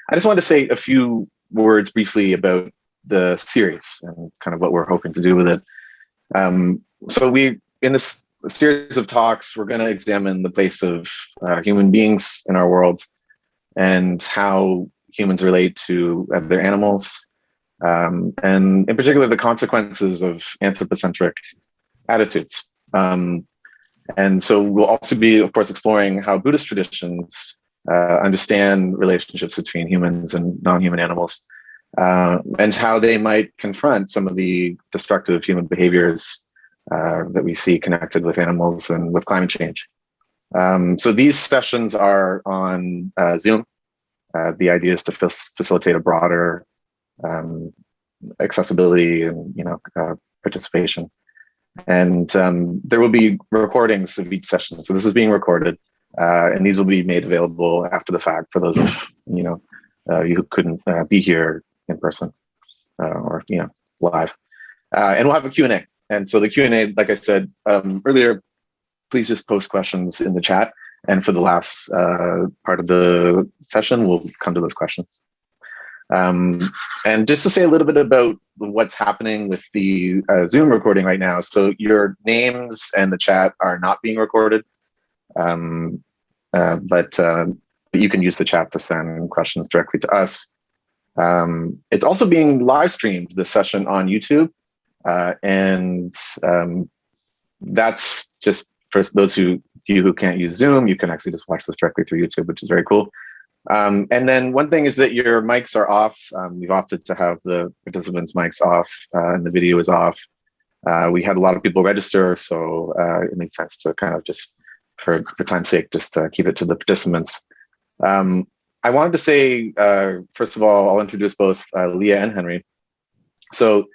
I just wanted to say a few words briefly about the series and kind of what we're hoping to do with it. So in this series of talks, we're going to examine the place of human beings in our world and how humans relate to other animals, and in particular, the consequences of anthropocentric attitudes. And so we'll also be, of course, exploring how Buddhist traditions understand relationships between humans and non-human animals, and how they might confront some of the destructive human behaviors that we see connected with animals and with climate change. So these sessions are on Zoom. The idea is to facilitate a broader accessibility and participation. And there will be recordings of each session. So this is being recorded, and these will be made available after the fact for those of you who couldn't be here in person or live. And we'll have a Q&A. And so the Q&A, like I said earlier, please just post questions in the chat. And for the last part of the session, we'll come to those questions. And just to say a little bit about what's happening with the Zoom recording right now. So your names and the chat are not being recorded, but you can use the chat to send questions directly to us. It's also being live streamed, this session, on YouTube. And that's just for those of you who can't use Zoom, you can actually just watch this directly through YouTube, which is very cool. And then one thing is that your mics are off. We've opted to have the participants' mics off, and the video is off. We had a lot of people register, so it made sense to kind of just, for time's sake, just keep it to the participants. I wanted to say, first of all, I'll introduce both Leah and Henry. So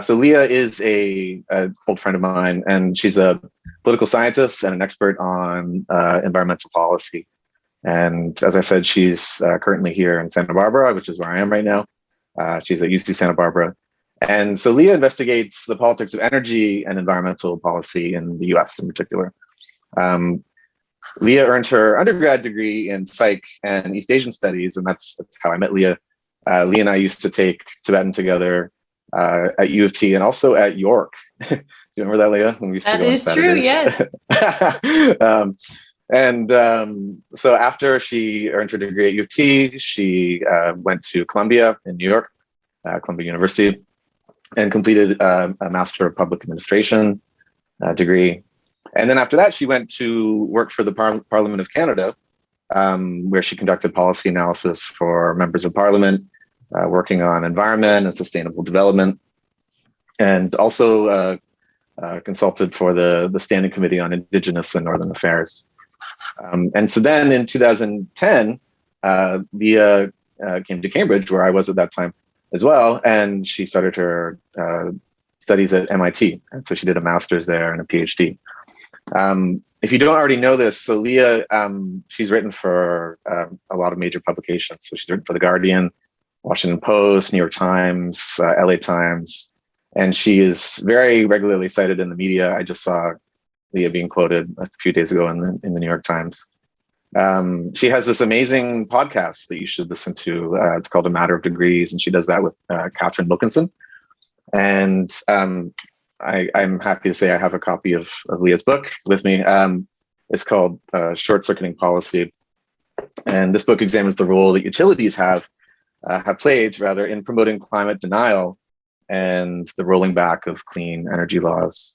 Leah is an old friend of mine, and she's a political scientist and an expert on environmental policy. And as I said, she's currently here in Santa Barbara, which is where I am right now. She's at UC Santa Barbara. And so Leah investigates the politics of energy and environmental policy in the US in particular. Leah earned her undergrad degree in Psych and East Asian Studies, and that's how I met Leah. Leah and I used to take Tibetan together at U of T and also at York. Do you remember that, Leah? When we used to go on Saturdays? That is true, yes. So after she earned her degree at U of T, she went to Columbia in New York, Columbia University, and completed a Master of Public Administration degree. And then after that, she went to work for the Parliament of Canada, where she conducted policy analysis for members of Parliament, working on environment and sustainable development, and also consulted for the Standing Committee on Indigenous and Northern Affairs. And so then in 2010, Leah came to Cambridge, where I was at that time as well, and she started her studies at MIT. And so she did a master's there and a PhD. If you don't already know this, so Leah, she's written for a lot of major publications. So she's written for The Guardian, Washington Post, New York Times, LA Times, and she is very regularly cited in the media. I just saw Leah being quoted a few days ago in the New York Times. She has this amazing podcast that you should listen to. It's called A Matter of Degrees, and she does that with Catherine Wilkinson. And I'm happy to say I have a copy of Leah's book with me. It's called Short Circuiting Policy. And this book examines the role that utilities have played in promoting climate denial and the rolling back of clean energy laws.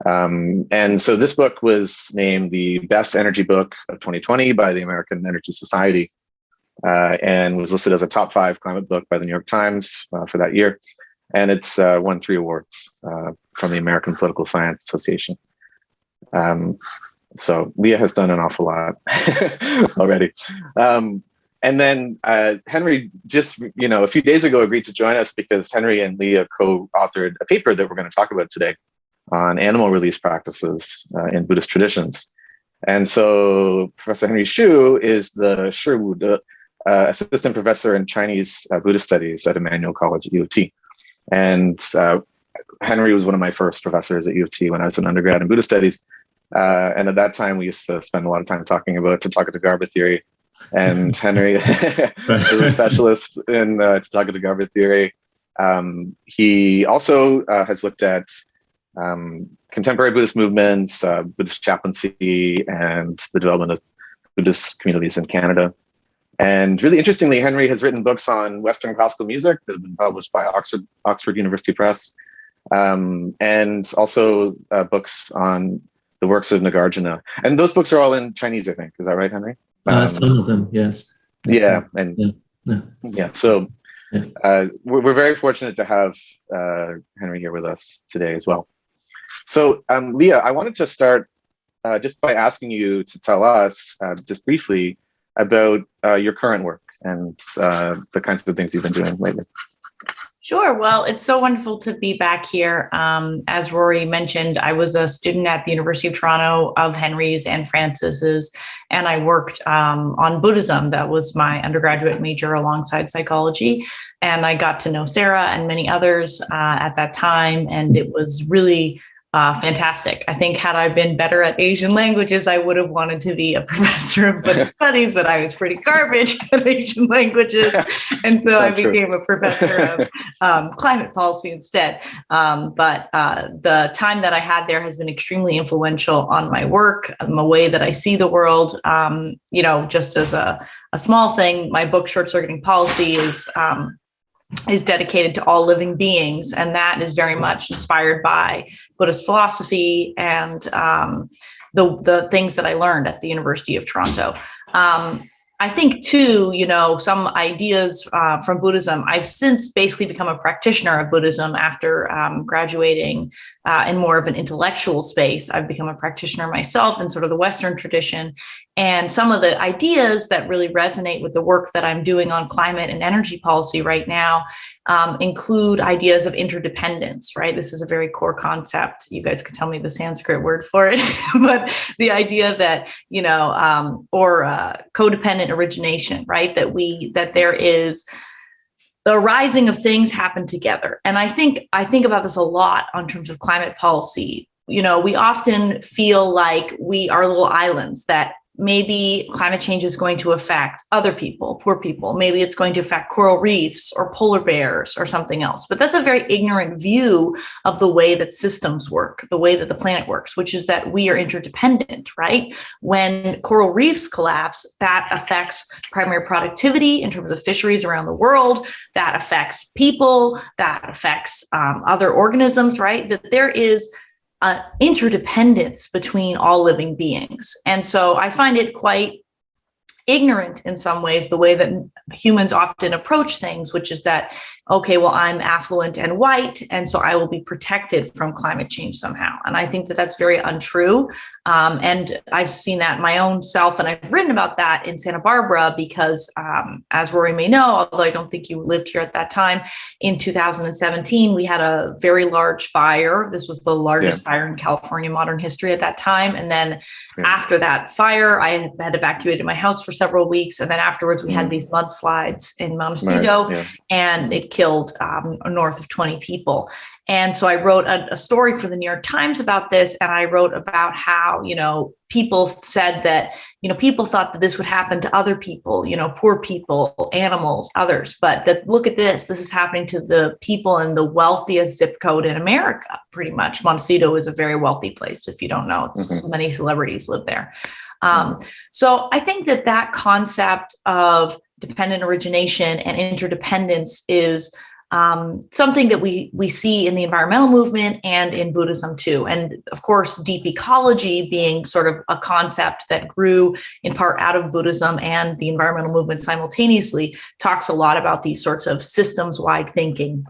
And so this book was named the best energy book of 2020 by the American Energy Society, and was listed as a top 5 climate book by the New York Times for that year. And it's won 3 awards from the American Political Science Association. So Leah has done an awful lot already. And then Henry just, a few days ago agreed to join us because Henry and Leah co-authored a paper that we're going to talk about today on animal release practices in Buddhist traditions. And so Professor Henry Xu is the assistant professor in Chinese Buddhist Studies at Emmanuel College at U of T. And Henry was one of my first professors at U of T when I was an undergrad in Buddhist Studies. And at that time, we used to spend a lot of time talking about Tathagata Garbha theory. and Henry is a specialist in Tathagata theory. He also has looked at contemporary Buddhist movements, Buddhist chaplaincy, and the development of Buddhist communities in Canada. And really interestingly, Henry has written books on Western classical music that have been published by Oxford University Press, and also books on the works of Nagarjuna. And those books are all in Chinese, I think. Is that right, Henry? Some of them, yes. Yeah, and yeah. So we're very fortunate to have Henry here with us today as well. So Leah, I wanted to start just by asking you to tell us just briefly about your current work and the kinds of things you've been doing lately. Sure. Well, it's so wonderful to be back here. As Rory mentioned, I was a student at the University of Toronto of Henry's and Francis's, and I worked on Buddhism. That was my undergraduate major alongside psychology. And I got to know Sarah and many others at that time, and it was really fantastic. I think had I been better at Asian languages, I would have wanted to be a professor of Buddhist Studies, but I was pretty garbage at Asian languages. And so I became a professor of climate policy instead. But the time that I had there has been extremely influential on my work, the way that I see the world. Just as a small thing, my book, Short Circuiting Policy, is dedicated to all living beings. And that is very much inspired by Buddhist philosophy and the things that I learned at the University of Toronto. I think too, some ideas from Buddhism, I've since basically become a practitioner of Buddhism after graduating in more of an intellectual space. I've become a practitioner myself in sort of the Western tradition. And some of the ideas that really resonate with the work that I'm doing on climate and energy policy right now include ideas of interdependence, right? This is a very core concept. You guys could tell me the Sanskrit word for it, but the idea that, codependent origination, right? That there is the arising of things happen together. And I think about this a lot in terms of climate policy. We often feel like we are little islands, that maybe climate change is going to affect other people, poor people. Maybe it's going to affect coral reefs or polar bears or something else. But that's a very ignorant view of the way that systems work, the way that the planet works, which is that we are interdependent, right? When coral reefs collapse, that affects primary productivity in terms of fisheries around the world. That affects people, that affects other organisms, right? That there is interdependence between all living beings. And so I find it quite ignorant in some ways, the way that humans often approach things, which is that, okay, well, I'm affluent and white, and so I will be protected from climate change somehow. And I think that that's very untrue. And I've seen that my own self, and I've written about that in Santa Barbara because, as Rory may know, although I don't think you lived here at that time, in 2017, we had a very large fire. This was the largest fire in California modern history at that time. And then after that fire, I had evacuated my house for several weeks. And then afterwards, we had these mudslides in Montecito, and it killed north of 20 people. And so I wrote a story for the New York Times about this. And I wrote about how, people said that, people thought that this would happen to other people, poor people, animals, others. But that look at this is happening to the people in the wealthiest zip code in America, pretty much. Montecito is a very wealthy place. If you don't know, so many celebrities live there. So I think that concept of dependent origination and interdependence is something that we see in the environmental movement and in Buddhism too. And of course, deep ecology being sort of a concept that grew in part out of Buddhism and the environmental movement simultaneously, talks a lot about these sorts of systems-wide thinking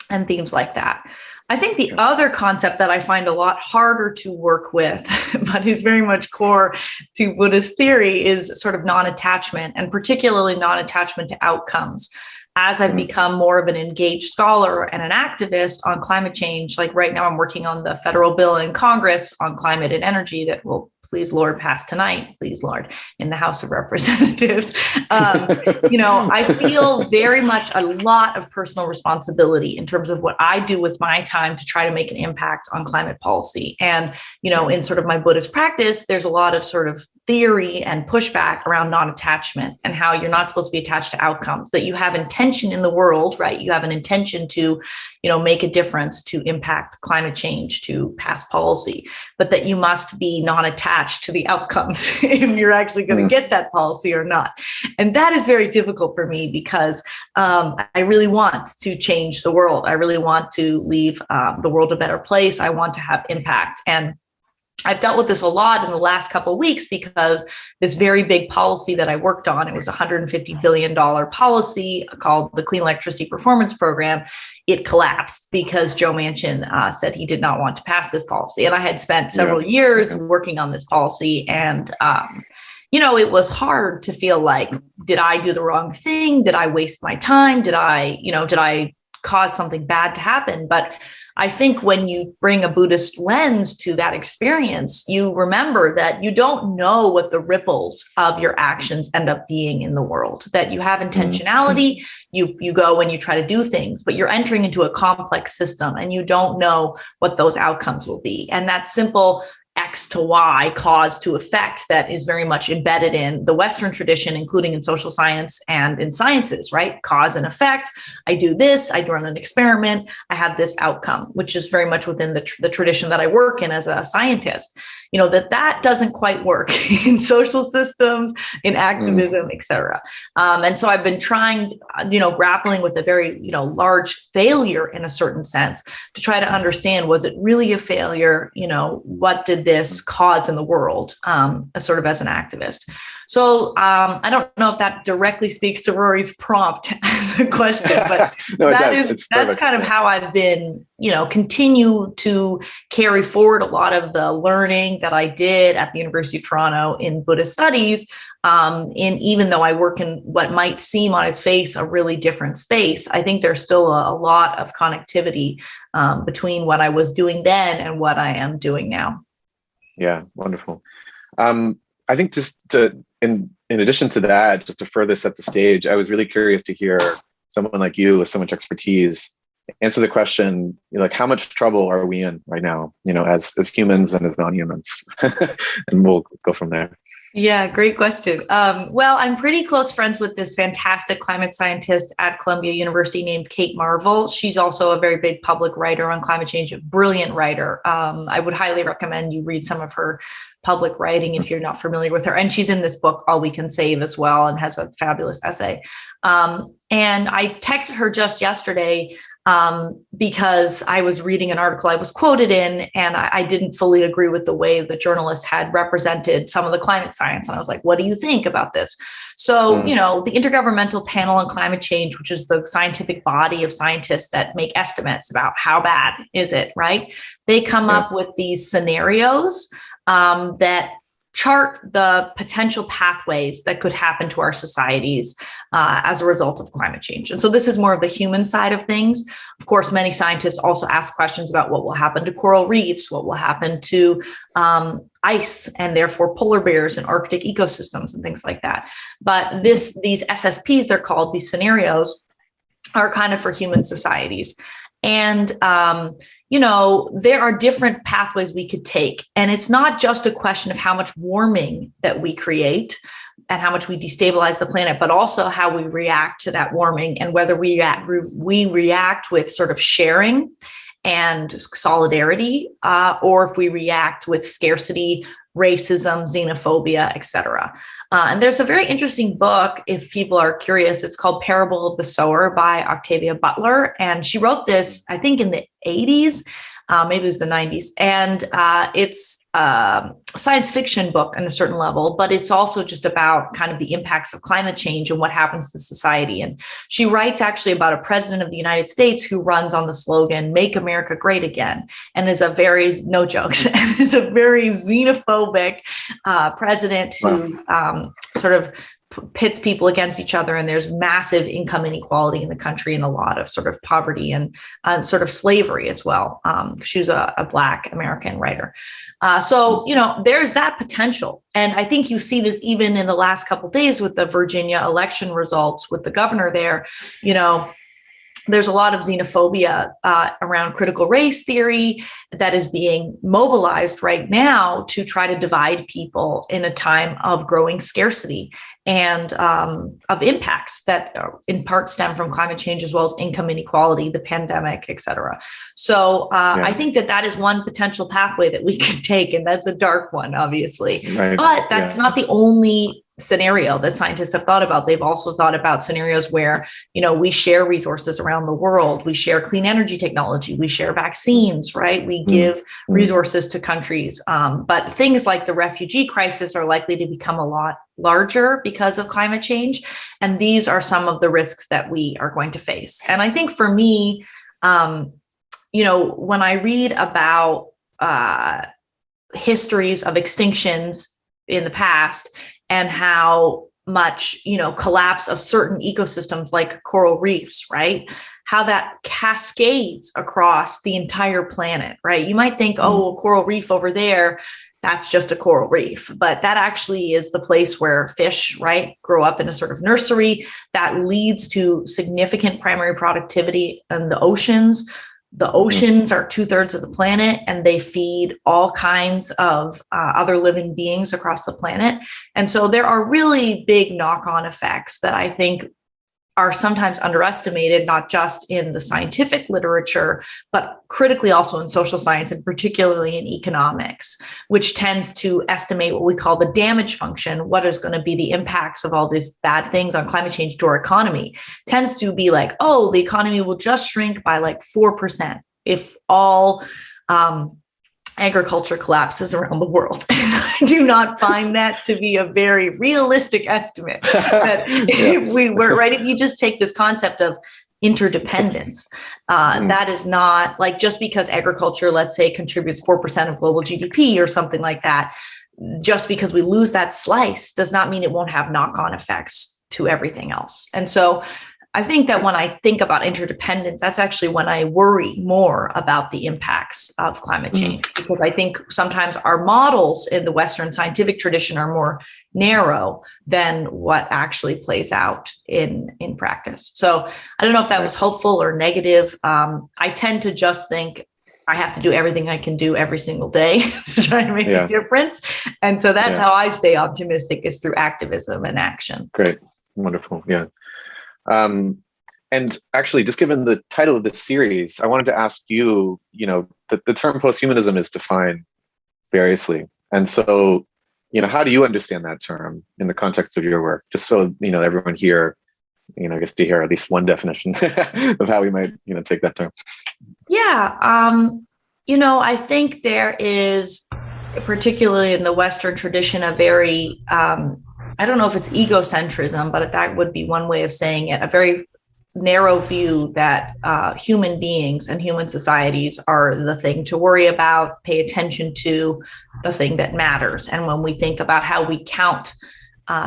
and themes like that. I think the other concept that I find a lot harder to work with, but is very much core to Buddhist theory, is sort of non-attachment, and particularly non-attachment to outcomes. As I've become more of an engaged scholar and an activist on climate change, like right now I'm working on the federal bill in Congress on climate and energy that will, please Lord, pass tonight, please Lord, in the House of Representatives. I feel very much a lot of personal responsibility in terms of what I do with my time to try to make an impact on climate policy. And, in sort of my Buddhist practice, there's a lot of sort of theory and pushback around non-attachment and how you're not supposed to be attached to outcomes, that you have intention in the world, right? You have an intention to, make a difference, to impact climate change, to pass policy, but that you must be non-attached to the outcomes if you're actually going to get that policy or not. And that is very difficult for me because I really want to change the world. I really want to leave the world a better place. I want to have impact. And I've dealt with this a lot in the last couple of weeks because this very big policy that I worked on, it was a $150 billion policy called the Clean Electricity Performance Program. It collapsed because Joe Manchin said he did not want to pass this policy. And I had spent several years working on this policy. And, it was hard to feel like, did I do the wrong thing? Did I waste my time? Did I cause something bad to happen? But I think when you bring a Buddhist lens to that experience, you remember that you don't know what the ripples of your actions end up being in the world, that you have intentionality, you go and you try to do things, but you're entering into a complex system and you don't know what those outcomes will be. And that simple X to Y, cause to effect, that is very much embedded in the Western tradition, including in social science and in sciences, right? Cause and effect. I do this, I run an experiment, I have this outcome, which is very much within the tradition that I work in as a scientist. That doesn't quite work in social systems, in activism, et cetera. And so I've been trying, grappling with a very, large failure in a certain sense to try to understand, was it really a failure? What did this cause in the world, sort of as an activist? So I don't know if that directly speaks to Rory's prompt as a question, but no, that's kind of how I've been, continue to carry forward a lot of the learning that I did at the University of Toronto in Buddhist Studies. Even though I work in what might seem on its face a really different space, I think there's still a lot of connectivity between what I was doing then and what I am doing now. Yeah, wonderful. I think just in addition to that, just to further set the stage, I was really curious to hear someone like you with so much expertise answer the question, how much trouble are we in right now, as humans and as non-humans? And we'll go from there. Yeah, great question. Well, I'm pretty close friends with this fantastic climate scientist at Columbia University named Kate Marvel. She's also a very big public writer on climate change, a brilliant writer. I would highly recommend you read some of her public writing if you're not familiar with her. And she's in this book, All We Can Save, as well, and has a fabulous essay. And I texted her just yesterday because I was reading an article I was quoted in, and I didn't fully agree with the way the journalist had represented some of the climate science. And I was like, what do you think about this? So, the Intergovernmental Panel on Climate Change, which is the scientific body of scientists that make estimates about how bad is it, right? They come up with these scenarios that chart the potential pathways that could happen to our societies as a result of climate change. And so this is more of the human side of things. Of course, many scientists also ask questions about what will happen to coral reefs, what will happen to ice, and therefore polar bears and Arctic ecosystems and things like that. But these SSPs, they're called, these scenarios, are kind of for human societies. And, there are different pathways we could take. And it's not just a question of how much warming that we create and how much we destabilize the planet, but also how we react to that warming, and whether we react with sort of sharing and solidarity, or if we react with scarcity, racism, xenophobia, etc. And there's a very interesting book, if people are curious. It's called Parable of the Sower by Octavia Butler. And she wrote this, I think, in the 80s, maybe it was the 90s. And it's a science fiction book on a certain level, but it's also just about kind of the impacts of climate change and what happens to society. And she writes actually about a president of the United States who runs on the slogan, "Make America Great Again," and is a very, no jokes, is a very xenophobic president who sort of pits people against each other, and there's massive income inequality in the country and a lot of sort of poverty and sort of slavery as well. She was a Black American writer. So, there's that potential. And I think you see this even in the last couple of days with the Virginia election results with the governor there. there's a lot of xenophobia around critical race theory that is being mobilized right now to try to divide people in a time of growing scarcity and of impacts that in part stem from climate change, as well as income inequality, the pandemic, et cetera. So I think that is one potential pathway that we could take, and that's a dark one, obviously. Right. But that's not the only scenario that scientists have thought about. They've also thought about scenarios where, we share resources around the world. We share clean energy technology. We share vaccines, right? We give resources to countries. But things like the refugee crisis are likely to become a lot larger because of climate change. And these are some of the risks that we are going to face. And I think for me, when I read about histories of extinctions in the past and how much, collapse of certain ecosystems like coral reefs, right? How that cascades across the entire planet, right? You might think, a coral reef over there, that's just a coral reef, but that actually is the place where fish, right, grow up in a sort of nursery that leads to significant primary productivity in the oceans. The oceans are 2/3 of the planet, and they feed all kinds of other living beings across the planet. And so there are really big knock-on effects that I think are sometimes underestimated, not just in the scientific literature, but critically also in social science, and particularly in economics, which tends to estimate what we call the damage function. What is going to be the impacts of all these bad things on climate change to our economy? Tends to be like, the economy will just shrink by like 4% if all agriculture collapses around the world. I do not find that to be a very realistic estimate. That if we were right, if you just take this concept of interdependence, that is not like, just because agriculture, let's say, contributes 4% of global GDP or something like that, just because we lose that slice does not mean it won't have knock-on effects to everything else. And so I think that when I think about interdependence, that's actually when I worry more about the impacts of climate change, because I think sometimes our models in the Western scientific tradition are more narrow than what actually plays out in practice. So I don't know if that was hopeful or negative. I tend to just think I have to do everything I can do every single day to try to make a difference. And so that's how I stay optimistic, is through activism and action. Great. Wonderful. Yeah. And actually, just given the title of this series, I wanted to ask you, the term posthumanism is defined variously. And so, how do you understand that term in the context of your work? Just so, everyone here, gets to hear at least one definition of how we might, take that term. Yeah. I think there is, particularly in the Western tradition, a very, I don't know if it's egocentrism, but that would be one way of saying it, a very narrow view that human beings and human societies are the thing to worry about, pay attention to, the thing that matters. And when we think about how we count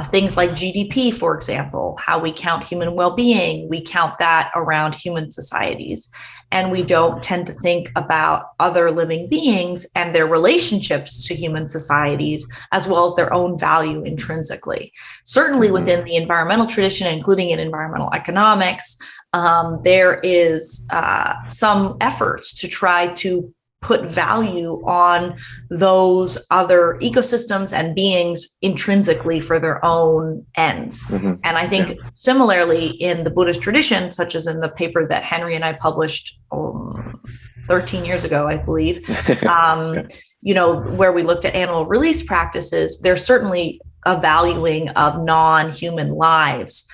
things like GDP, for example, how we count human well-being, we count that around human societies. And we don't tend to think about other living beings and their relationships to human societies, as well as their own value intrinsically. Certainly within the environmental tradition, including in environmental economics, there is some efforts to try to put value on those other ecosystems and beings intrinsically for their own ends. And I think similarly in the Buddhist tradition, such as in the paper that Henry and I published 13 years ago, I believe, where we looked at animal release practices, there's certainly a valuing of non-human lives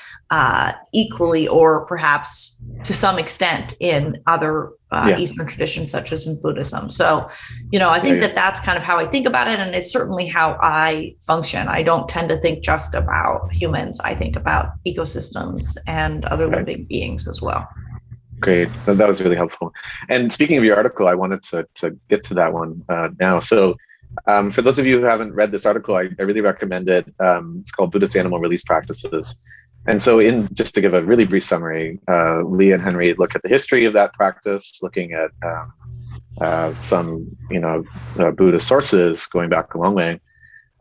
equally, or perhaps to some extent in other Eastern traditions, such as in Buddhism. So, I think that's kind of how I think about it. And it's certainly how I function. I don't tend to think just about humans. I think about ecosystems and other living beings as well. Great. That was really helpful. And speaking of your article, I wanted to get to that one now. So for those of you who haven't read this article, I really recommend it. It's called Buddhist Animal Release Practices. And so just to give a really brief summary, Leah and Henry look at the history of that practice, looking at some, Buddhist sources going back a long way,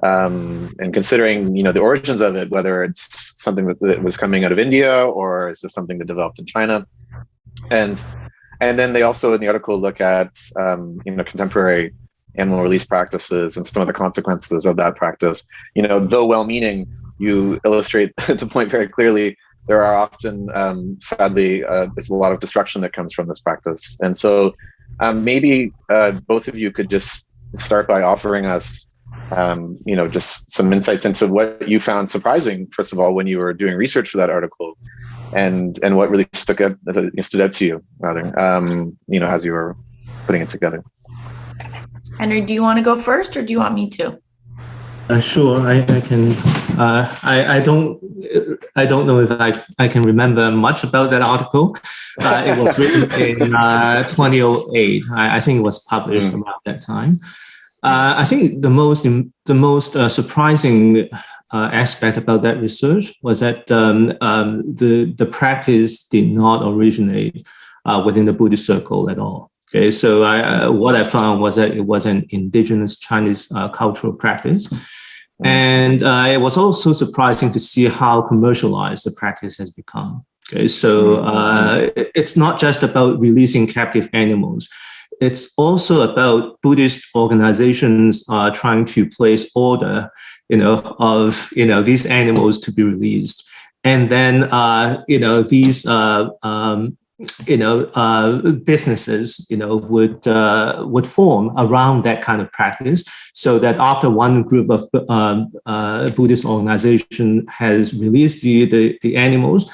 and considering, the origins of it, whether it's something that was coming out of India, or is this something that developed in China. and then they also in the article look at contemporary animal release practices and some of the consequences of that practice. Though well-meaning, you illustrate the point very clearly. There are often, sadly, there's a lot of destruction that comes from this practice. And so maybe both of you could just start by offering us, just some insights into what you found surprising, first of all, when you were doing research for that article, and what really stood out to you, rather, as you were putting it together. Henry, do you want to go first, or do you want me to? Sure, I can. I don't know if I can remember much about that article. It was written in 2008. I think it was published around that time. I think the most surprising aspect about that research was that the practice did not originate within the Buddhist circle at all. Okay, so what I found was that it was an indigenous Chinese cultural practice. And it was also surprising to see how commercialized the practice has become. Okay, so it's not just about releasing captive animals. It's also about Buddhist organizations trying to place order, of these animals to be released, and then these businesses, would form around that kind of practice, so that after one group of Buddhist organization has released the animals,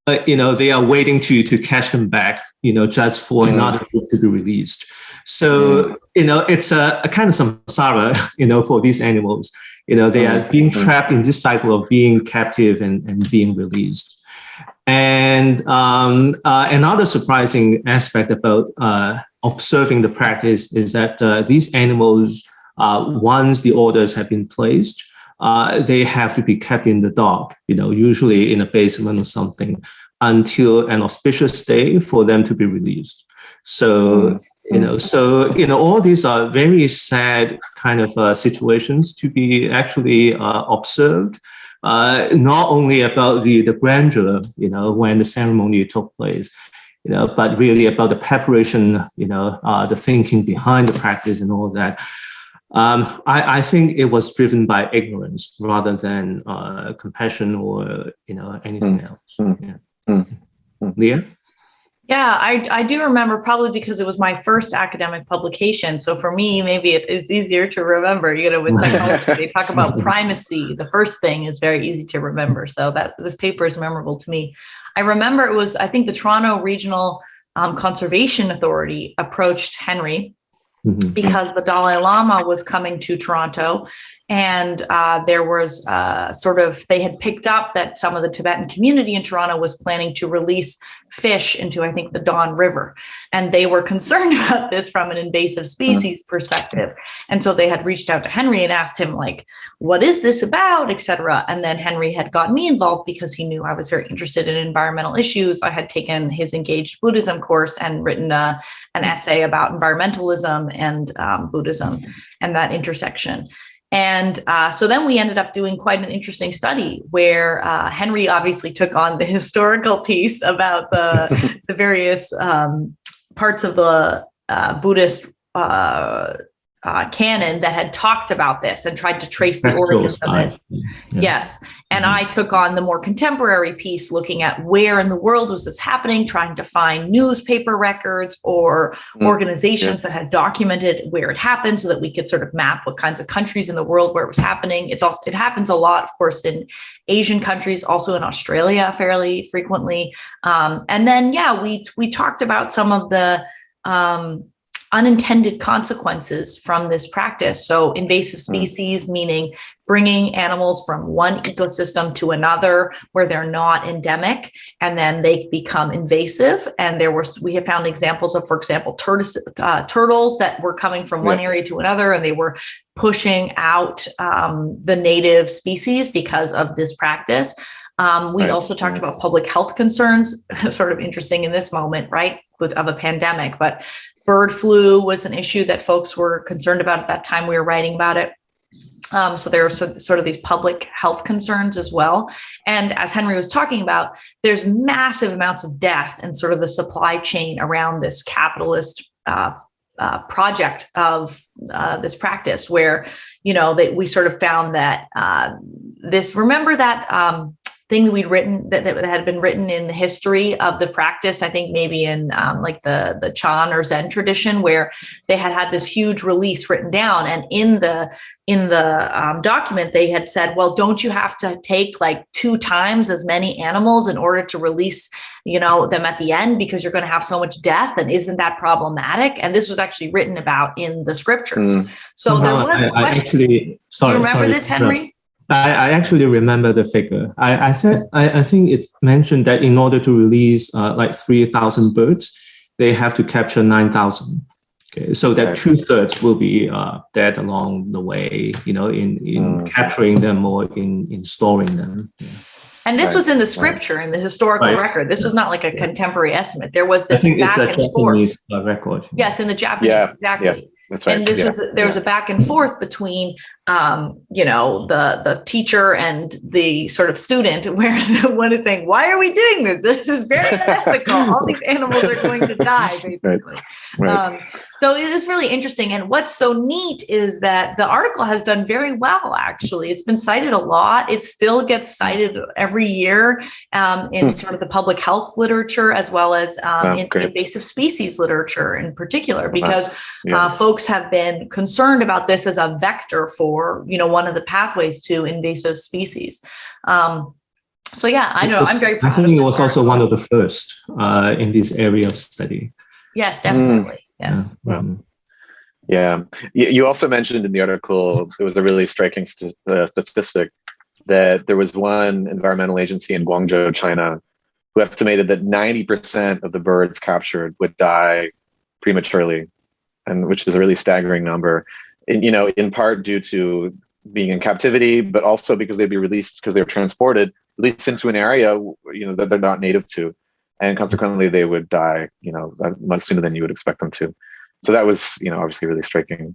they are waiting to catch them back, just for another group to be released. So, it's a kind of samsara, for these animals. They are being trapped in this cycle of being captive and being released. And another surprising aspect about observing the practice is that these animals, once the orders have been placed, they have to be kept in the dark, usually in a basement or something, until an auspicious day for them to be released. So, all these are very sad kind of situations to be actually observed. Not only about the grandeur, when the ceremony took place, but really about the preparation, the thinking behind the practice and all that. I think it was driven by ignorance rather than compassion or anything else. Yeah. Leah? Yeah, I do remember, probably because it was my first academic publication. So for me, maybe it is easier to remember. With psychology, they talk about primacy. The first thing is very easy to remember. So that this paper is memorable to me. I remember it was, I think, the Toronto Regional Conservation Authority approached Henry because the Dalai Lama was coming to Toronto, and there was they had picked up that some of the Tibetan community in Toronto was planning to release fish into, I think, the Don River. And they were concerned about this from an invasive species perspective. And so they had reached out to Henry and asked him, what is this about, et cetera. And then Henry had got me involved because he knew I was very interested in environmental issues. I had taken his Engaged Buddhism course and written an essay about environmentalism and Buddhism and that intersection. And so then we ended up doing quite an interesting study where Henry obviously took on the historical piece about the various parts of the Buddhist canon that had talked about this and tried to trace the origins of it. Yeah. Yes. And I took on the more contemporary piece, looking at where in the world was this happening, trying to find newspaper records or organizations that had documented where it happened so that we could sort of map what kinds of countries in the world where it was happening. It happens a lot, of course, in Asian countries, also in Australia fairly frequently. And then, we talked about some of the unintended consequences from this practice. So invasive species, meaning bringing animals from one ecosystem to another where they're not endemic, and then they become invasive. And we have found examples of, for example, turtles that were coming from one area to another, and they were pushing out the native species because of this practice. We also talked about public health concerns, sort of interesting in this moment, right, of a pandemic. But bird flu was an issue that folks were concerned about at that time we were writing about it. So there are sort of these public health concerns as well. And as Henry was talking about, there's massive amounts of death and sort of the supply chain around this capitalist project of this practice where, we sort of found that remember that thing that we'd written that had been written in the history of the practice, I think maybe in like the Chan or Zen tradition, where they had this huge release written down. And in the document, they had said, well, don't you have to take like 2 times as many animals in order to release, them at the end, because you're going to have so much death? And isn't that problematic? And this was actually written about in the scriptures. So there's one question. Do you remember this, Henry? I actually remember the figure. I think it's mentioned that in order to release like 3,000 birds, they have to capture 9,000. Okay, so that 2/3 will be dead along the way, in capturing them or in storing them. Yeah. And this was in the scripture, in the historical record. This was not like a contemporary estimate. There was this back and forth. Record. Yes, in the Japanese, exactly. Yeah. That's right. And there was a back and forth between, the teacher and the sort of student, where one is saying, "Why are we doing this? This is very unethical. All these animals are going to die," basically. Right. So it is really interesting. And what's so neat is that the article has done very well. Actually, it's been cited a lot. It still gets cited every year in sort of the public health literature, as well as in invasive species literature in particular, because folks have been concerned about this as a vector for, one of the pathways to invasive species. So yeah, I know I'm very proud. I think it was also one of the first in this area of study. Yes, definitely. Yes. Yeah. You also mentioned in the article, it was a really striking statistic that there was one environmental agency in Guangzhou, China, who estimated that 90% of the birds captured would die prematurely, and which is a really staggering number. And, in part due to being in captivity, but also because they'd be released, because they were transported, released into an area, that they're not native to. And consequently, they would die, much sooner than you would expect them to. So that was, obviously a really striking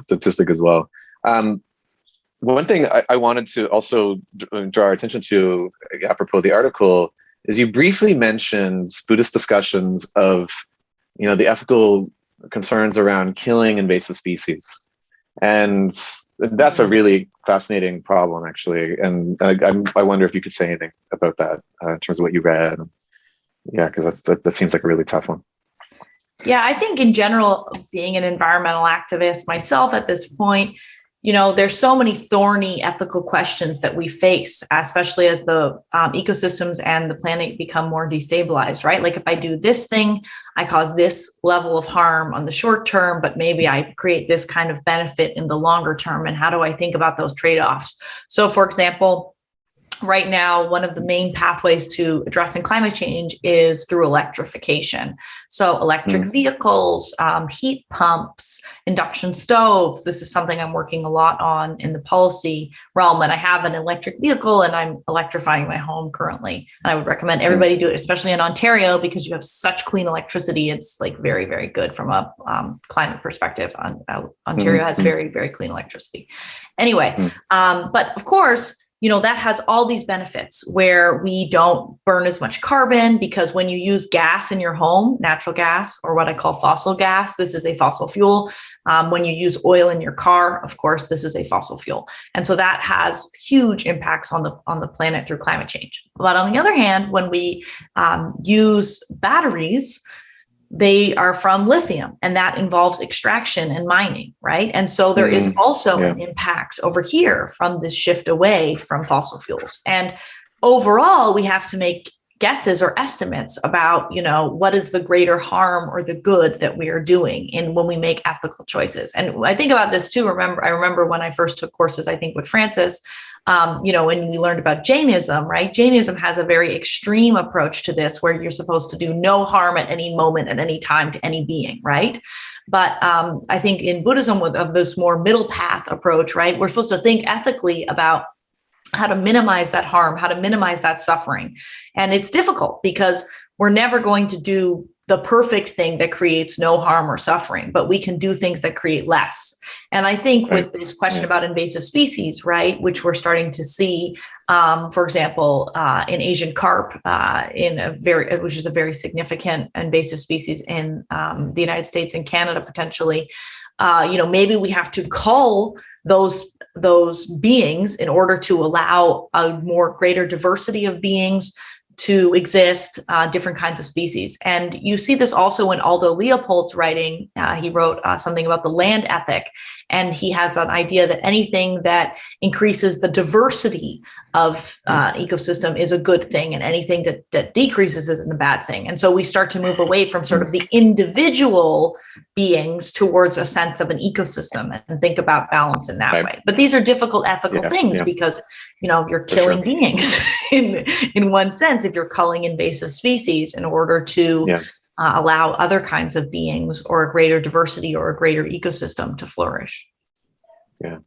statistic as well. One thing I wanted to also draw our attention to, apropos the article, is you briefly mentioned Buddhist discussions of, the ethical concerns around killing invasive species. And that's a really fascinating problem, actually. And I wonder if you could say anything about that in terms of what you read. Yeah, because that seems like a really tough one. Yeah, I think in general, being an environmental activist myself at this point, there's so many thorny ethical questions that we face, especially as the ecosystems and the planet become more destabilized, right? Like if I do this thing, I cause this level of harm on the short term, but maybe I create this kind of benefit in the longer term. And how do I think about those trade-offs? So for example, right now, one of the main pathways to addressing climate change is through electrification. So electric vehicles, heat pumps, induction stoves. This is something I'm working a lot on in the policy realm. And I have an electric vehicle and I'm electrifying my home currently. And I would recommend everybody do it, especially in Ontario, because you have such clean electricity. It's like very, very good from a climate perspective. Ontario has very, very clean electricity. Anyway, but of course, that has all these benefits where we don't burn as much carbon, because when you use gas in your home, natural gas, or what I call fossil gas, this is a fossil fuel. When you use oil in your car, of course, this is a fossil fuel. And so that has huge impacts on the planet through climate change. But on the other hand, when we use batteries, they are from lithium, and that involves extraction and mining, right? And so there is also an impact over here from this shift away from fossil fuels. And overall, we have to make guesses or estimates about, what is the greater harm or the good that we are doing when we make ethical choices. And I think about this too. I remember when I first took courses, I think with Francis, when we learned about Jainism, right? Jainism has a very extreme approach to this, where you're supposed to do no harm at any moment, at any time, to any being, right? But I think in Buddhism, of this more middle path approach, right, we're supposed to think ethically about how to minimize that harm, how to minimize that suffering. And it's difficult because we're never going to do the perfect thing that creates no harm or suffering, but we can do things that create less. And I think with this question about invasive species, right, which we're starting to see, for example, in Asian carp, which is a very significant invasive species in the United States and Canada potentially, maybe we have to cull those beings in order to allow a more greater diversity of beings to exist, different kinds of species. And you see this also in Aldo Leopold's writing. He wrote something about the land ethic, and he has an idea that anything that increases the diversity of ecosystem is a good thing, and anything that decreases isn't a bad thing. And so we start to move away from sort of the individual beings towards a sense of an ecosystem and think about balance in that way. But these are difficult ethical things because, you're killing beings in one sense if you're culling invasive species in order to allow other kinds of beings or a greater diversity or a greater ecosystem to flourish. Yeah.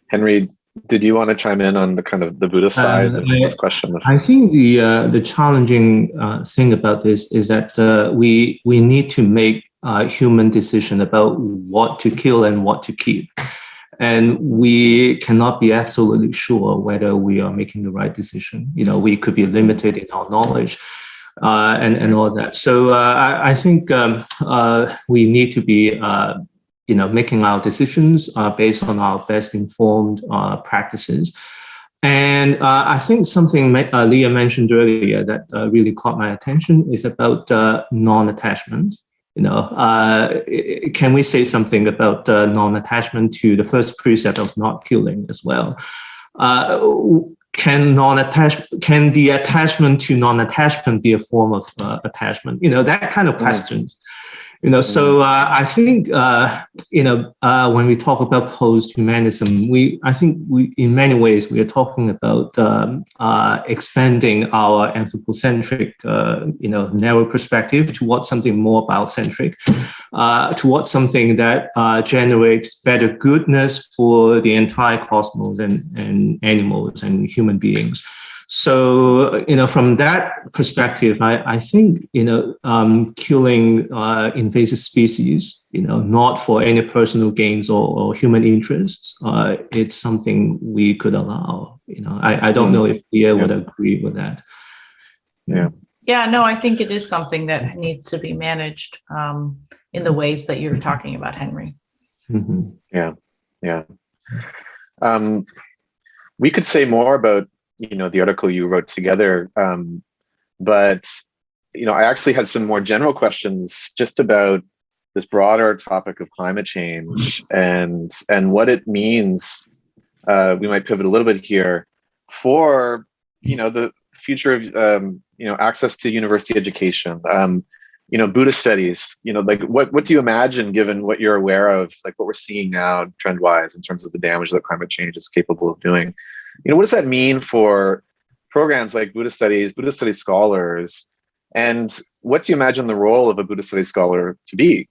Henry, did you want to chime in on the kind of the Buddhist side of this question? I think the challenging thing about this is that we need to make a human decision about what to kill and what to keep. And we cannot be absolutely sure whether we are making the right decision. We could be limited in our knowledge and all that. So I think we need to be, making our decisions based on our best informed practices. And I think something Leah mentioned earlier that really caught my attention is about non-attachment. Can we say something about non-attachment to the first precept of not killing as well? Can the attachment to non-attachment be a form of attachment? That kind of questions. So I think when we talk about post-humanism, I think in many ways we are talking about expanding our anthropocentric, narrow perspective towards something more about-centric, towards something that generates better goodness for the entire cosmos and animals and human beings. So, from that perspective, I think, killing invasive species, not for any personal gains or human interests, it's something we could allow. I don't know if Leah would agree with that. Yeah, no, I think it is something that needs to be managed in the ways that you're talking about, Henry. Mm-hmm. Yeah. We could say more about the article you wrote together. But, I actually had some more general questions just about this broader topic of climate change and what it means. We might pivot a little bit here for, the future of, access to university education, Buddhist studies, what do you imagine given what you're aware of, like what we're seeing now trend wise in terms of the damage that climate change is capable of doing? What does that mean for programs like Buddhist Studies scholars? And what do you imagine the role of a Buddhist Studies scholar to be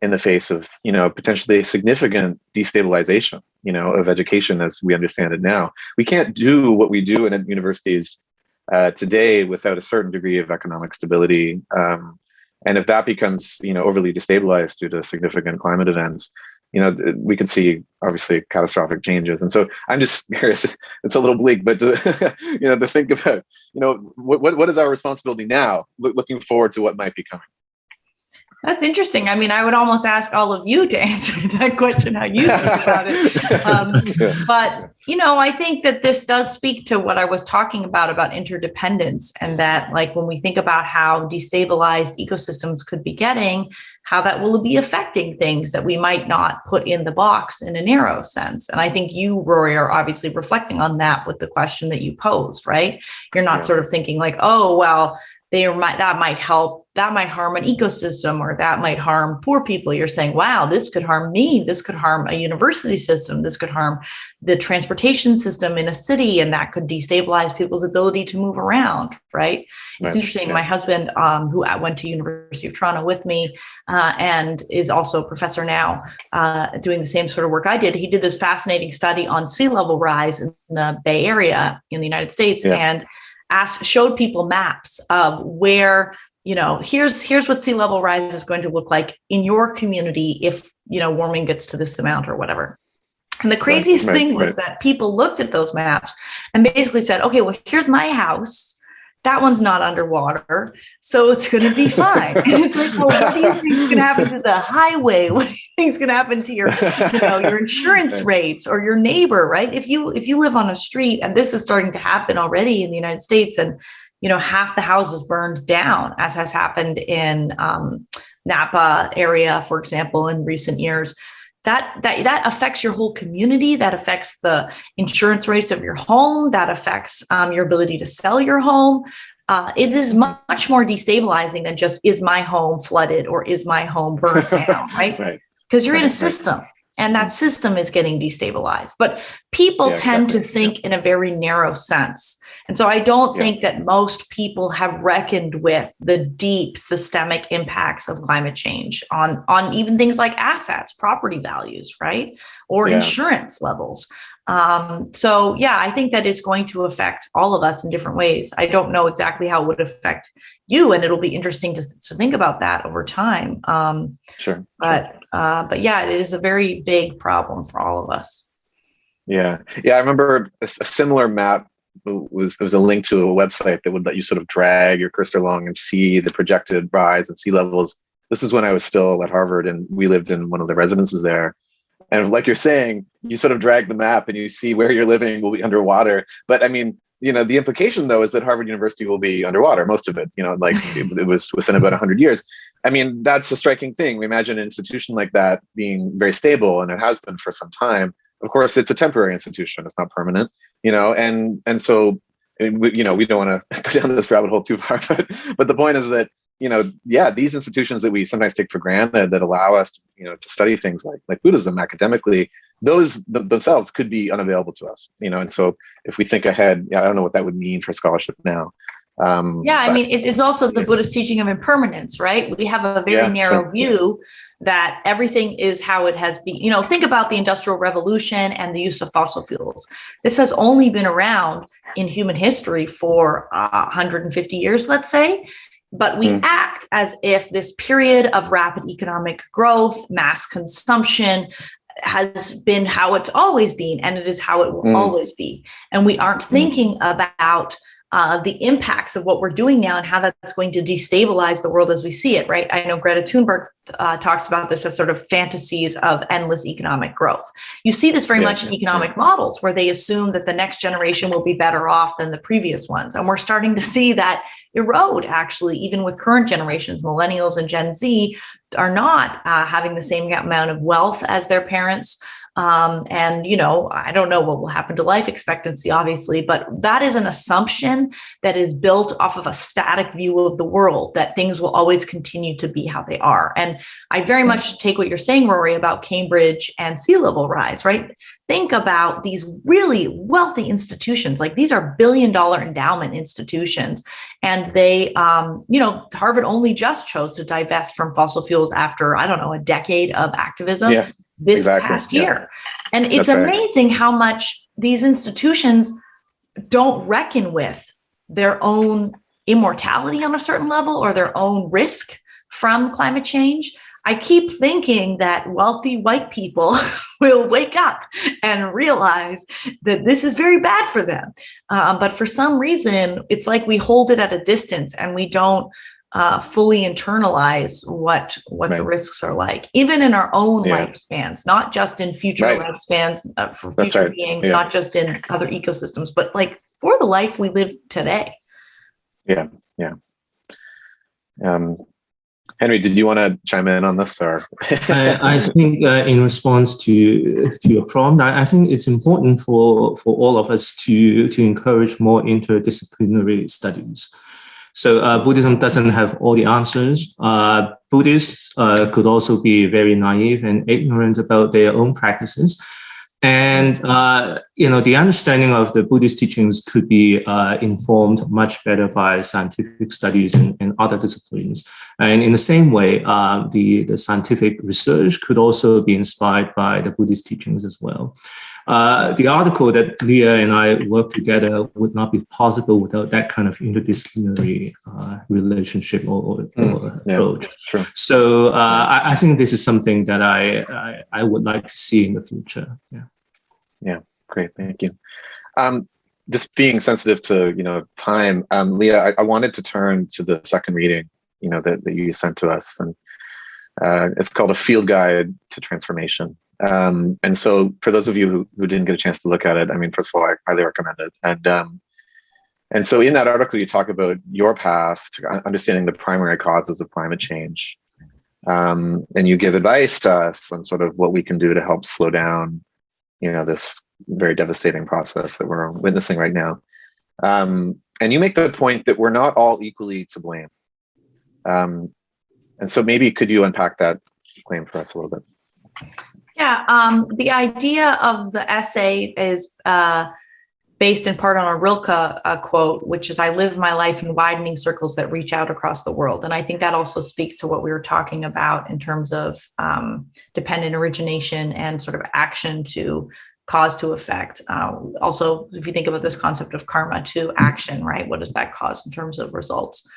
in the face of, potentially significant destabilization, of education as we understand it now? We can't do what we do in universities today without a certain degree of economic stability. And if that becomes, overly destabilized due to significant climate events, we could see obviously catastrophic changes. And so I'm just curious, it's a little bleak, but to think about, what is our responsibility now, looking forward to what might be coming? That's interesting. I mean, I would almost ask all of you to answer that question, how you think about it. But, I think that this does speak to what I was talking about interdependence, and that like when we think about how destabilized ecosystems could be getting, how that will be affecting things that we might not put in the box in a narrow sense. And I think you, Rory, are obviously reflecting on that with the question that you posed, right? You're not sort of thinking like, oh, well, that might harm an ecosystem, or that might harm poor people. You're saying, wow, this could harm me. This could harm a university system. This could harm the transportation system in a city, and that could destabilize people's ability to move around, right? It's interesting. My husband, who went to University of Toronto with me and is also a professor now, doing the same sort of work I did. He did this fascinating study on sea level rise in the Bay Area in the United States, and showed people maps of where here's what sea level rise is going to look like in your community if, warming gets to this amount or whatever. And the craziest thing was that people looked at those maps and basically said, okay, well, here's my house. That one's not underwater, so it's going to be fine. And it's like, well, what do you think is going to happen to the highway? What do you think is going to happen to your, your insurance rates or your neighbor, right? If you live on a street, and this is starting to happen already in the United States, and half the houses burned down, as has happened in Napa area, for example, in recent years. That affects your whole community. That affects the insurance rates of your home. That affects your ability to sell your home. It is much more destabilizing than just, is my home flooded or is my home burned down, right? Because you're in a system. And that system is getting destabilized. But people tend to think in a very narrow sense. And so I don't think that most people have reckoned with the deep systemic impacts of climate change on even things like assets, property values, right? Or insurance levels. I think that it's going to affect all of us in different ways. I don't know exactly how it would affect you, and it'll be interesting to think about that over time. But it is a very big problem for all of us. Yeah. I remember a similar map was a link to a website that would let you sort of drag your cursor along and see the projected rise in sea levels. This is when I was still at Harvard, and we lived in one of the residences there. And like you're saying, you sort of drag the map and you see where you're living will be underwater. But I mean, the implication, though, is that Harvard University will be underwater, most of it, it was within about 100 years. I mean, that's a striking thing. We imagine an institution like that being very stable, and it has been for some time. Of course, it's a temporary institution. It's not permanent, and so, we don't want to go down this rabbit hole too far. But the point is that, these institutions that we sometimes take for granted that allow us to study things like Buddhism academically, those themselves could be unavailable to us, and so if we think ahead, I don't know what that would mean for scholarship now. It's also the Buddhist teaching of impermanence, right? We have a very narrow view that everything is how it has been. Think about the Industrial Revolution and the use of fossil fuels. This has only been around in human history for 150 years, let's say. But we act as if this period of rapid economic growth, mass consumption, has been how it's always been, and it is how it will always be. And we aren't thinking about the impacts of what we're doing now and how that's going to destabilize the world as we see it, right? I know Greta Thunberg talks about this as sort of fantasies of endless economic growth. You see this very much in economic models, where they assume that the next generation will be better off than the previous ones. And we're starting to see that erode, actually, even with current generations. Millennials and Gen Z are not having the same amount of wealth as their parents. I don't know what will happen to life expectancy, obviously, but that is an assumption that is built off of a static view of the world, that things will always continue to be how they are. And I very much take what you're saying, Rory, about Cambridge and sea level rise, right? Think about these really wealthy institutions. Like, these are billion-dollar endowment institutions. And they, Harvard only just chose to divest from fossil fuels after, a decade of activism. This past year. And it's amazing how much these institutions don't reckon with their own immortality on a certain level, or their own risk from climate change. I keep thinking that wealthy white people will wake up and realize that this is very bad for them. But for some reason, it's like we hold it at a distance, and we don't fully internalize what the risks are like, even in our own lifespans, not just in future lifespans for future beings, not just in other ecosystems, but like for the life we live today. Henry, did you want to chime in on this, or? I think in response to your prompt, I think it's important for all of us to encourage more interdisciplinary studies. So Buddhism doesn't have all the answers. Buddhists could also be very naive and ignorant about their own practices. And, the understanding of the Buddhist teachings could be informed much better by scientific studies and other disciplines. And in the same way, the scientific research could also be inspired by the Buddhist teachings as well. the article that Leah and I worked together would not be possible without that kind of interdisciplinary relationship or approach. Sure. So I think this is something that I would like to see in the future. Yeah, great, thank you. Just being sensitive to time, Leah, I wanted to turn to the second reading that you sent to us, and it's called A Field Guide to Transformation. And so for those of you who didn't get a chance to look at it, I mean, first of all, I highly recommend it. And so in that article, you talk about your path to understanding the primary causes of climate change. And you give advice to us on sort of what we can do to help slow down, this very devastating process that we're witnessing right now. And you make the point that we're not all equally to blame. And so maybe could you unpack that claim for us a little bit? Yeah, the idea of the essay is based in part on a Rilke quote, which is, "I live my life in widening circles that reach out across the world." And I think that also speaks to what we were talking about in terms of dependent origination and sort of action to cause to effect. Also, if you think about this concept of karma to action, right? What does that cause in terms of results?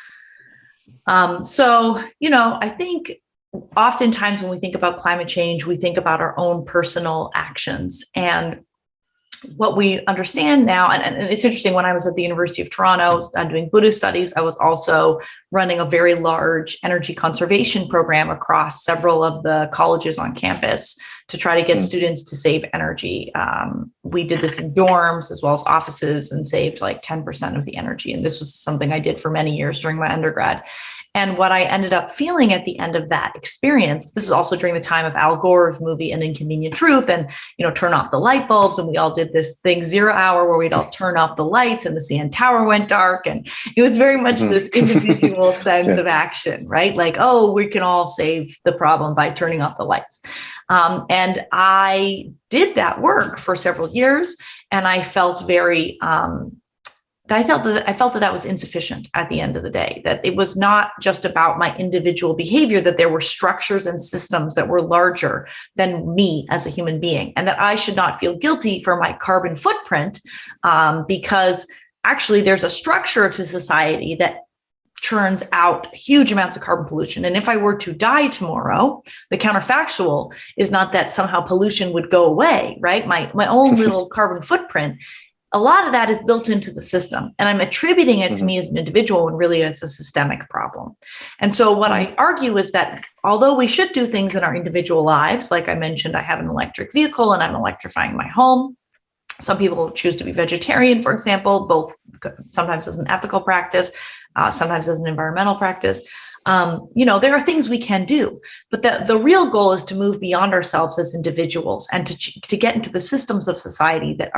So, I think oftentimes when we think about climate change, we think about our own personal actions. And what we understand now, and it's interesting, when I was at the University of Toronto doing Buddhist Studies, I was also running a very large energy conservation program across several of the colleges on campus to try to get students to save energy. We did this in dorms as well as offices and saved like 10% of the energy. And this was something I did for many years during my undergrad. And what I ended up feeling at the end of that experience, this is also during the time of Al Gore's movie An Inconvenient Truth, and turn off the light bulbs, and we all did this thing 0 hour where we'd all turn off the lights and the CN Tower went dark, and it was very much this individual sense of action, right? Like, oh, we can all save the problem by turning off the lights. And I did that work for several years, and I felt very I felt that was insufficient at the end of the day, that it was not just about my individual behavior, that there were structures and systems that were larger than me as a human being, and that I should not feel guilty for my carbon footprint, because actually there's a structure to society that churns out huge amounts of carbon pollution. And if I were to die tomorrow, the counterfactual is not that somehow pollution would go away, right? My own little carbon footprint, a lot of that is built into the system, and I'm attributing it to me as an individual when really it's a systemic problem. And so what I argue is that although we should do things in our individual lives, like I mentioned, I have an electric vehicle and I'm electrifying my home. Some people choose to be vegetarian, for example, both sometimes as an ethical practice, sometimes as an environmental practice. There are things we can do, but the real goal is to move beyond ourselves as individuals and to get into the systems of society that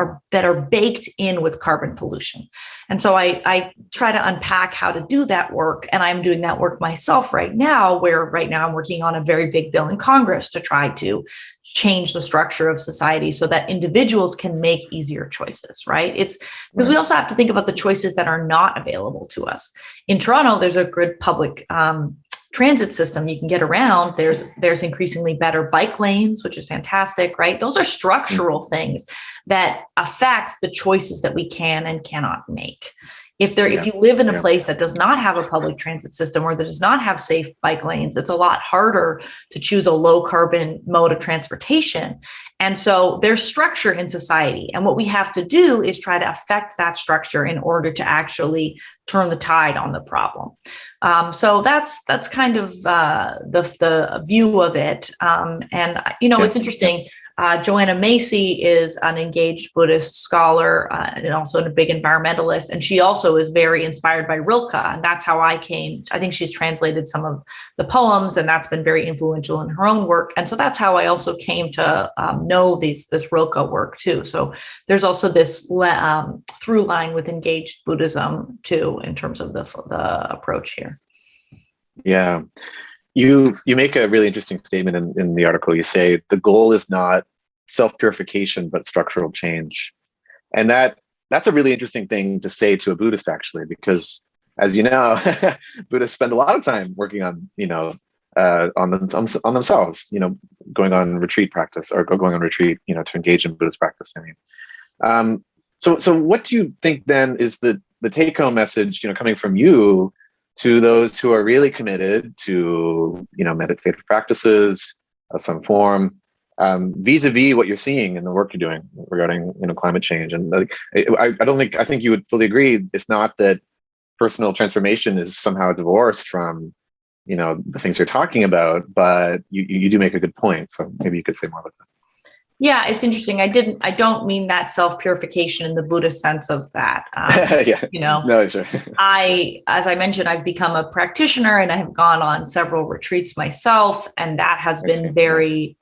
are baked in with carbon pollution. And so I try to unpack how to do that work, and I'm doing that work myself right now, where right now I'm working on a very big bill in Congress to try to change the structure of society so that individuals can make easier choices, right? It's because we also have to think about the choices that are not available to us. In Toronto, there's a good public transit system you can get around. There's increasingly better bike lanes, which is fantastic, right? Those are structural things that affect the choices that we can and cannot make. If you live in a place that does not have a public transit system or that does not have safe bike lanes, it's a lot harder to choose a low carbon mode of transportation. And so there's structure in society. And what we have to do is try to affect that structure in order to actually turn the tide on the problem. So that's kind of the view of it. It's interesting. Joanna Macy is an engaged Buddhist scholar and also a big environmentalist. And she also is very inspired by Rilke. And that's how I came. I think she's translated some of the poems, and that's been very influential in her own work. And so that's how I also came to know this Rilke work too. So there's also this through line with engaged Buddhism too, in terms of the approach here. Yeah. You make a really interesting statement in the article. You say the goal is not self-purification, but structural change. And that's a really interesting thing to say to a Buddhist, actually, because as you know, Buddhists spend a lot of time working on, on themselves, going on retreat practice or going on retreat, to engage in Buddhist practice. So what do you think then is the take-home message, coming from you to those who are really committed to, meditative practices of some form, vis-a-vis what you're seeing in the work you're doing regarding, climate change? And I think you would fully agree. It's not that personal transformation is somehow divorced from, the things you're talking about, but you do make a good point. So maybe you could say more about that. Yeah, it's interesting. I don't mean that self-purification in the Buddhist sense of that. Yeah. No, sure. As I mentioned, I've become a practitioner and I have gone on several retreats myself. And that has been very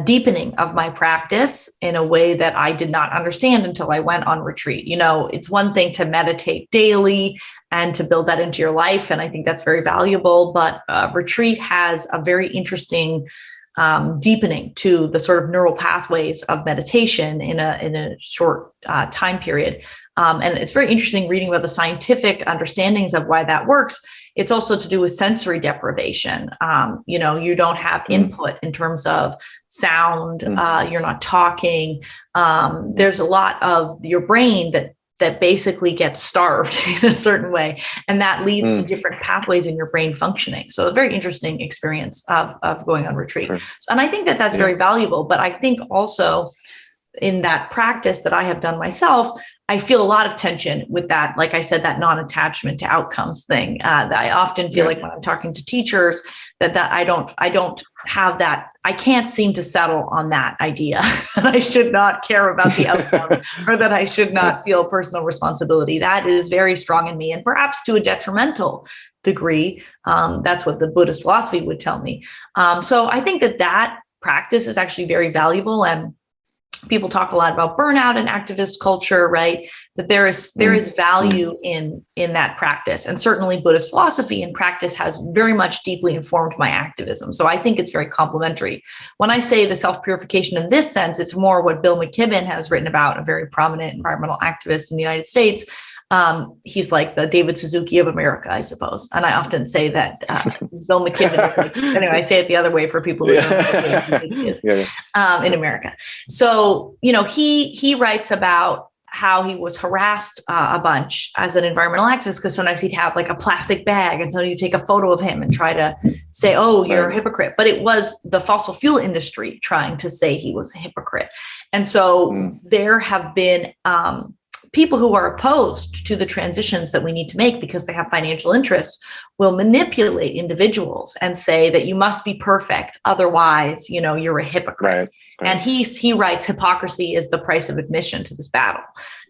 deepening of my practice in a way that I did not understand until I went on retreat. It's one thing to meditate daily and to build that into your life. And I think that's very valuable. But retreat has a very interesting deepening to the sort of neural pathways of meditation in a short time period. And it's very interesting reading about the scientific understandings of why that works. It's also to do with sensory deprivation. You don't have input in terms of sound. You're not talking. There's a lot of your brain that basically gets starved in a certain way. And that leads to different pathways in your brain functioning. So a very interesting experience of going on retreat. Sure. And I think that that's very valuable, but I think also in that practice that I have done myself, I feel a lot of tension with that. Like I said, that non-attachment to outcomes thing, that I often feel like when I'm talking to teachers that I don't have that. I can't seem to settle on that idea that I should not care about the outcome or that I should not feel personal responsibility. That is very strong in me, and perhaps to a detrimental degree. That's what the Buddhist philosophy would tell me. So I think that practice is actually very valuable, and people talk a lot about burnout and activist culture, right? That there is value in that practice. And certainly Buddhist philosophy and practice has very much deeply informed my activism. So I think it's very complementary. When I say the self-purification in this sense, it's more what Bill McKibben has written about, a very prominent environmental activist in the United States. He's like the David Suzuki of America, I suppose. And I often say that Bill McKibben is like, anyway, I say it the other way for people who don't know who Suzuki is in America. So, he writes about how he was harassed a bunch as an environmental activist, because sometimes he'd have like a plastic bag and so you'd take a photo of him and try to say, oh, you're a hypocrite. But it was the fossil fuel industry trying to say he was a hypocrite. And so there have been people who are opposed to the transitions that we need to make because they have financial interests will manipulate individuals and say that you must be perfect. Otherwise, you're a hypocrite. Right. And he writes, hypocrisy is the price of admission to this battle.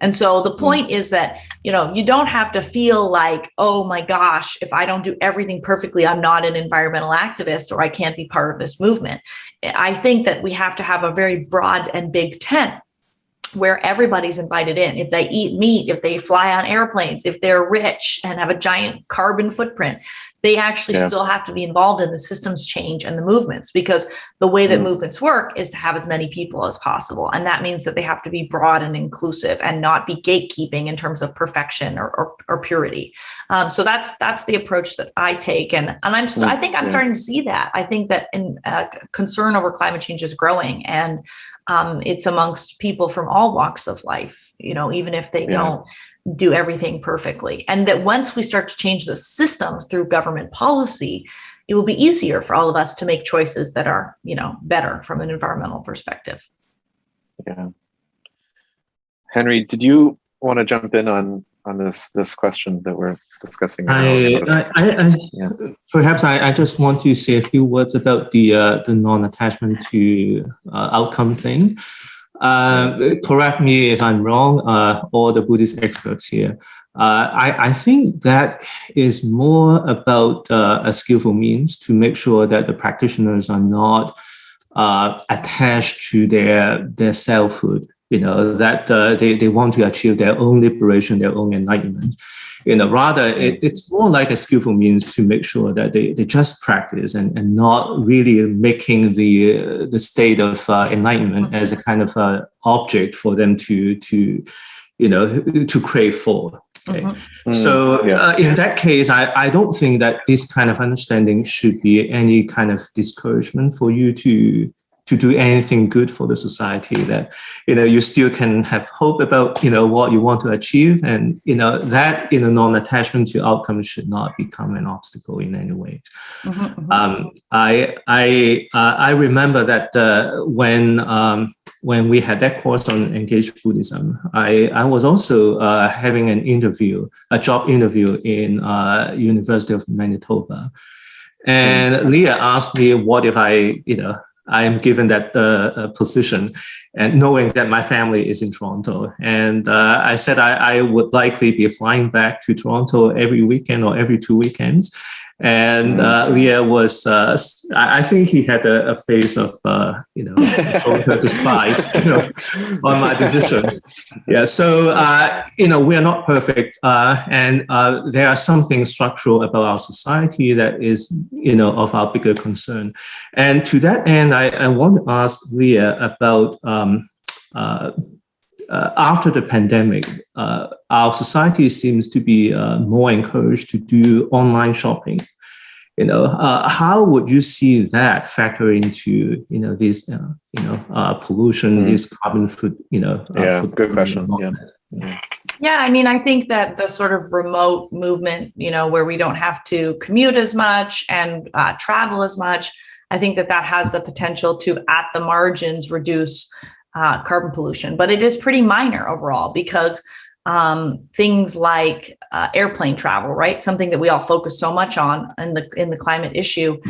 And so the point is that, you don't have to feel like, oh my gosh, if I don't do everything perfectly, I'm not an environmental activist or I can't be part of this movement. I think that we have to have a very broad and big tent where everybody's invited in. If they eat meat, if they fly on airplanes, if they're rich and have a giant carbon footprint, they actually still have to be involved in the systems change and the movements, because the way that movements work is to have as many people as possible. And that means that they have to be broad and inclusive and not be gatekeeping in terms of perfection or purity. So that's the approach that I take. And I think I'm starting to see that. I think that concern over climate change is growing, and it's amongst people from all walks of life, even if they don't do everything perfectly. And that once we start to change the systems through government policy, it will be easier for all of us to make choices that are, better from an environmental perspective. Yeah. Henry, did you want to jump in on this question that we're discussing now? Perhaps I just want to say a few words about the non-attachment to outcome thing. Correct me if I'm wrong, all the Buddhist experts here. I think that is more about a skillful means to make sure that the practitioners are not attached to their selfhood. That they want to achieve their own liberation, their own enlightenment. Rather it's more like a skillful means to make sure that they just practice and not really making the state of enlightenment as a kind of object for them to crave for. Okay. Mm-hmm. So in that case, I don't think that this kind of understanding should be any kind of discouragement for you to do anything good for the society, that, you still can have hope about, what you want to achieve. And, that, non-attachment to outcomes should not become an obstacle in any way. Mm-hmm. I remember that when we had that course on engaged Buddhism, I was also having a job interview in University of Manitoba. And Leah asked me what if I am given that position, and knowing that my family is in Toronto. And I said I would likely be flying back to Toronto every weekend or every 2 weekends. And Leah was, I think he had a face of, despise, on my decision. Yeah. So, we are not perfect. And there are something structural about our society that is, of our bigger concern. And to that end, I want to ask Leah about, after the pandemic, our society seems to be more encouraged to do online shopping. How would you see that factor into this pollution, this carbon food? Good question. Yeah, I mean, I think that the sort of remote movement, where we don't have to commute as much and travel as much, I think that has the potential to, at the margins, reduce carbon pollution. But it is pretty minor overall, because things like airplane travel, right? Something that we all focus so much on in the climate issue,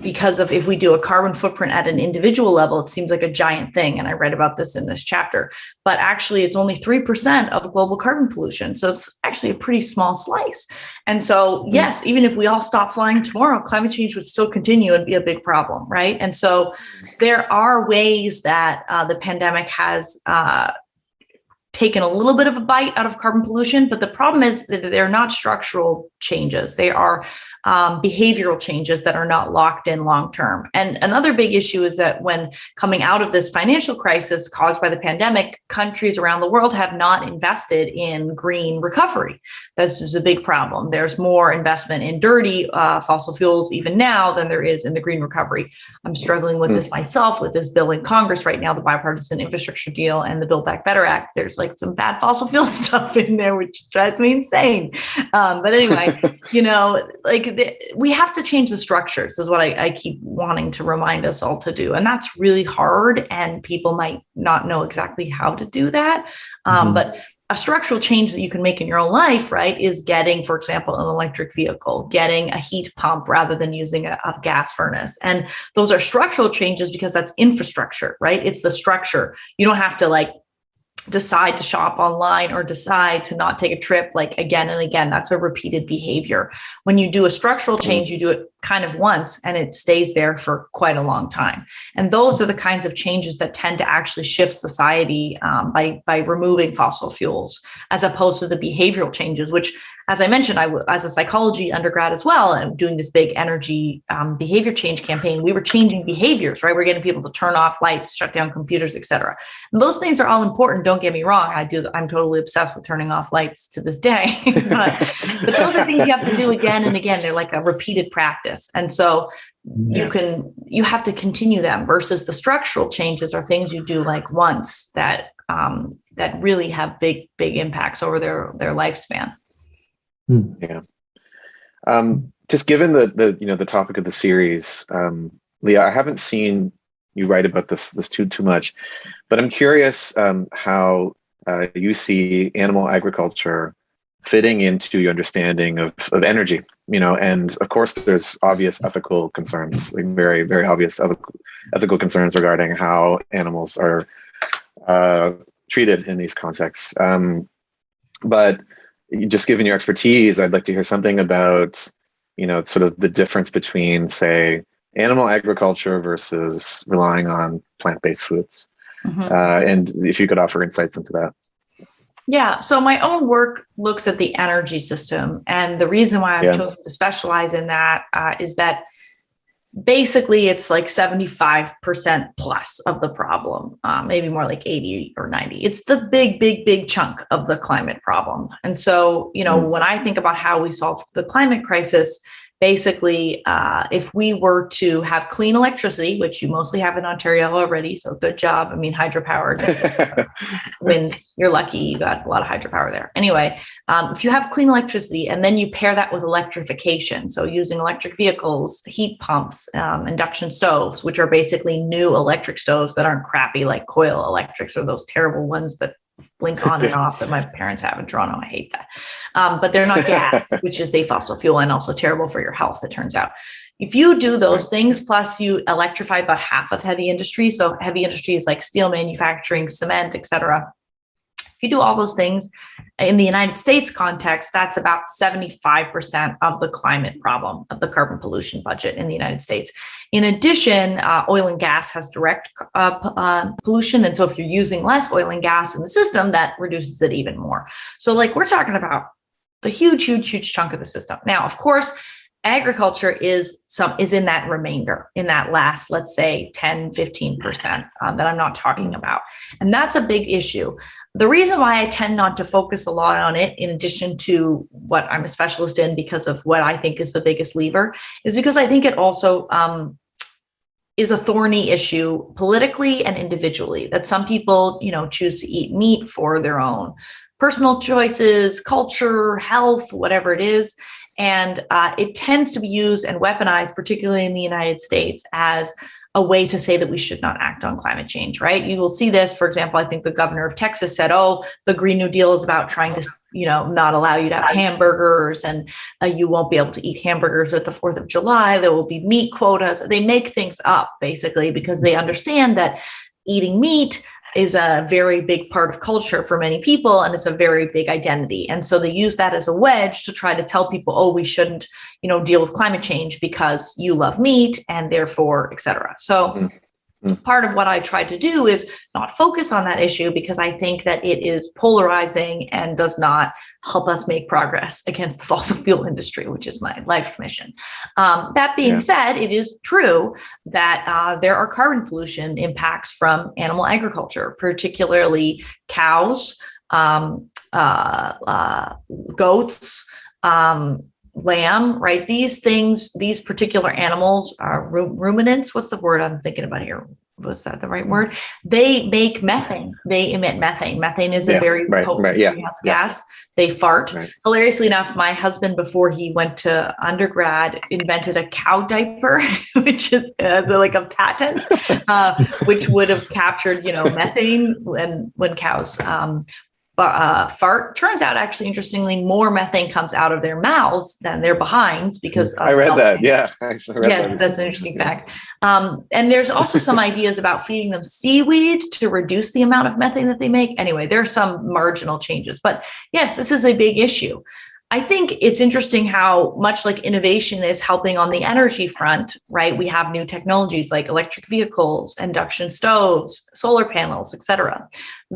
because of, if we do a carbon footprint at an individual level, it seems like a giant thing. And I read about this in this chapter, but actually it's only 3% of global carbon pollution. So it's actually a pretty small slice. And so, yes, even if we all stop flying tomorrow, climate change would still continue and be a big problem, right? And so there are ways that the pandemic has taken a little bit of a bite out of carbon pollution, but the problem is that they're not structural changes. They are behavioral changes that are not locked in long term. And another big issue is that when coming out of this financial crisis caused by the pandemic, countries around the world have not invested in green recovery. This is a big problem. There's more investment in dirty fossil fuels even now than there is in the green recovery. I'm struggling with this myself, with this bill in Congress right now, the bipartisan infrastructure deal and the Build Back Better Act. There's like some bad fossil fuel stuff in there, which drives me insane. But anyway, we have to change the structures, is what I keep wanting to remind us all to do. And that's really hard. And people might not know exactly how to do that. But a structural change that you can make in your own life, right, is getting, for example, an electric vehicle, getting a heat pump rather than using a gas furnace. And those are structural changes because that's infrastructure, right? It's the structure. You don't have to decide to shop online or decide to not take a trip again and again. That's a repeated behavior. When you do a structural change, you do it kind of once and it stays there for quite a long time. And those are the kinds of changes that tend to actually shift society by removing fossil fuels, as opposed to the behavioral changes, which, as I mentioned, as a psychology undergrad as well, and doing this big energy behavior change campaign, we were changing behaviors, right? We're getting people to turn off lights, shut down computers, et cetera. And those things are all important. Don't get me wrong. I'm totally obsessed with turning off lights to this day, but those are things you have to do again and again. They're like a repeated practice. And so you have to continue them, versus the structural changes are things you do once that really have big impacts over their lifespan. Yeah. Just given the topic of the series, Leah, I haven't seen you write about this too much, but I'm curious how you see animal agriculture fitting into your understanding of energy, and of course there's obvious ethical concerns, very, very obvious ethical concerns regarding how animals are treated in these contexts. But just given your expertise, I'd like to hear something about, sort of the difference between, say, animal agriculture versus relying on plant-based foods. And if you could offer insights into that. Yeah. So my own work looks at the energy system. And the reason why I've chosen to specialize in that is that basically it's like 75% plus of the problem, maybe more like 80 or 90. It's the big chunk of the climate problem. And so, when I think about how we solve the climate crisis, basically, if we were to have clean electricity, which you mostly have in Ontario already, so good job. I mean, hydropowered wind, you're lucky you got a lot of hydropower there. Anyway, if you have clean electricity and then you pair that with electrification, so using electric vehicles, heat pumps, induction stoves, which are basically new electric stoves that aren't crappy like coil electrics or those terrible ones that blink on and off that my parents have in Toronto. I hate that. But they're not gas, which is a fossil fuel and also terrible for your health, it turns out. If you do those things, plus you electrify about half of heavy industry, so heavy industry is like steel manufacturing, cement, et cetera. If you do all those things in the United States context, that's about 75% of the climate problem, of the carbon pollution budget in the United States. In addition, oil and gas has direct pollution. And so if you're using less oil and gas in the system, that reduces it even more. So like we're talking about the huge chunk of the system. Now, of course, agriculture is in that remainder, in that last, let's say 10, 15% that I'm not talking about. And that's a big issue. The reason why I tend not to focus a lot on it, in addition to what I'm a specialist in because of what I think is the biggest lever, is because I think it also is a thorny issue politically and individually, that some people, choose to eat meat for their own personal choices, culture, health, whatever it is. And it tends to be used and weaponized, particularly in the United States, as a way to say that we should not act on climate change, right? You will see this, for example, I think the governor of Texas said, the Green New Deal is about trying to, not allow you to have hamburgers, and you won't be able to eat hamburgers at the 4th of July. There will be meat quotas. They make things up, basically, because they understand that eating meat is a very big part of culture for many people, and it's a very big identity. And so they use that as a wedge to try to tell people, we shouldn't, deal with climate change because you love meat and therefore, et cetera. So part of what I try to do is not focus on that issue, because I think that it is polarizing and does not help us make progress against the fossil fuel industry, which is my life mission. That being said, it is true that there are carbon pollution impacts from animal agriculture, particularly cows, goats, lamb, right? These things, these particular animals are ruminants. What's the word I'm thinking about here? Was that the right word? They make methane. They emit methane. Methane is a very potent greenhouse gas. They fart. Hilariously enough, my husband, before he went to undergrad, invented a cow diaper, which is like a patent, which would have captured, methane when cows fart. Turns out, actually, interestingly, more methane comes out of their mouths than their behinds because of I read that. Yeah, that's an interesting fact. And there's also some ideas about feeding them seaweed to reduce the amount of methane that they make. Anyway, there are some marginal changes, but yes, this is a big issue. I think it's interesting how much like innovation is helping on the energy front, right? We have new technologies like electric vehicles, induction stoves, solar panels, et cetera.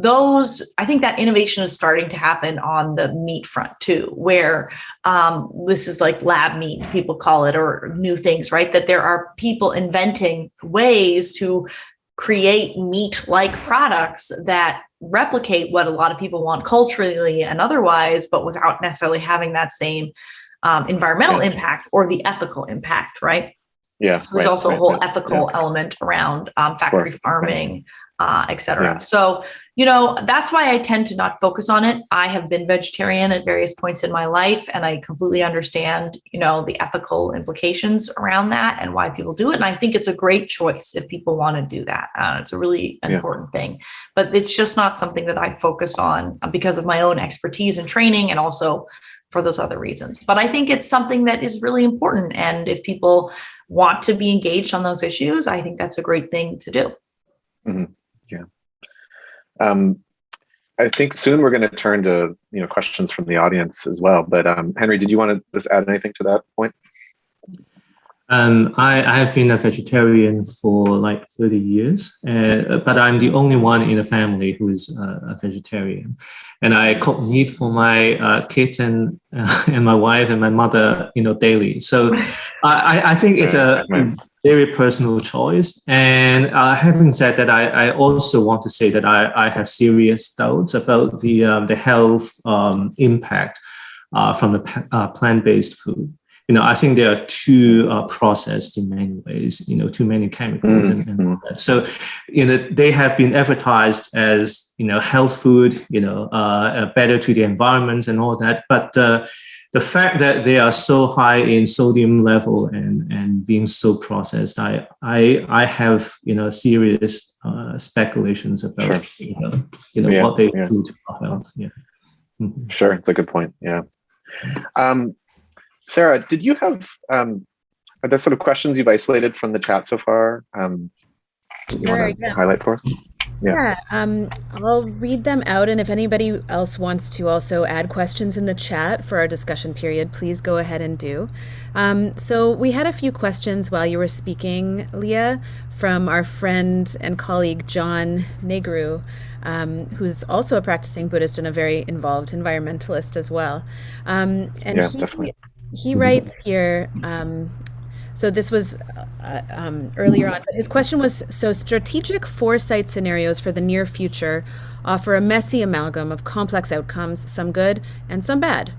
I think that innovation is starting to happen on the meat front too, where this is like lab meat, people call it, or new things, right? That there are people inventing ways to create meat-like products that replicate what a lot of people want culturally and otherwise, but without necessarily having that same environmental impact or the ethical impact, right? Yeah. So there's also a whole ethical element around factory farming, et cetera. Yeah. So, that's why I tend to not focus on it. I have been vegetarian at various points in my life, and I completely understand, the ethical implications around that and why people do it. And I think it's a great choice if people want to do that. It's a really important thing, but it's just not something that I focus on because of my own expertise and training, and also for those other reasons. But I think it's something that is really important. And if people want to be engaged on those issues, I think that's a great thing to do. Mm-hmm. Yeah. I think soon we're going to turn to, questions from the audience as well. But Henry, did you want to just add anything to that point? I have been a vegetarian for like 30 years, but I'm the only one in the family who is a vegetarian. And I cook meat for my kids and my wife and my mother, daily. So I think it's very personal choice. And having said that, I also want to say that I have serious doubts about the health impact from the plant-based food. I think they are too processed in many ways, too many chemicals and all that. So, they have been advertised as, health food, better to the environment and all that. But the fact that they are so high in sodium level and being so processed, I have, serious speculations about, what they do to our health. Yeah. Mm-hmm. Sure. It's a good point. Yeah. Sarah, did you have, are there sort of questions you've isolated from the chat so far? You want to highlight for us? Yeah. I'll read them out. And if anybody else wants to also add questions in the chat for our discussion period, please go ahead and do. So we had a few questions while you were speaking, Leah, from our friend and colleague, John Negru, who's also a practicing Buddhist and a very involved environmentalist as well. Definitely. He writes here, so this was earlier on, but his question was, so strategic foresight scenarios for the near future offer a messy amalgam of complex outcomes, some good and some bad.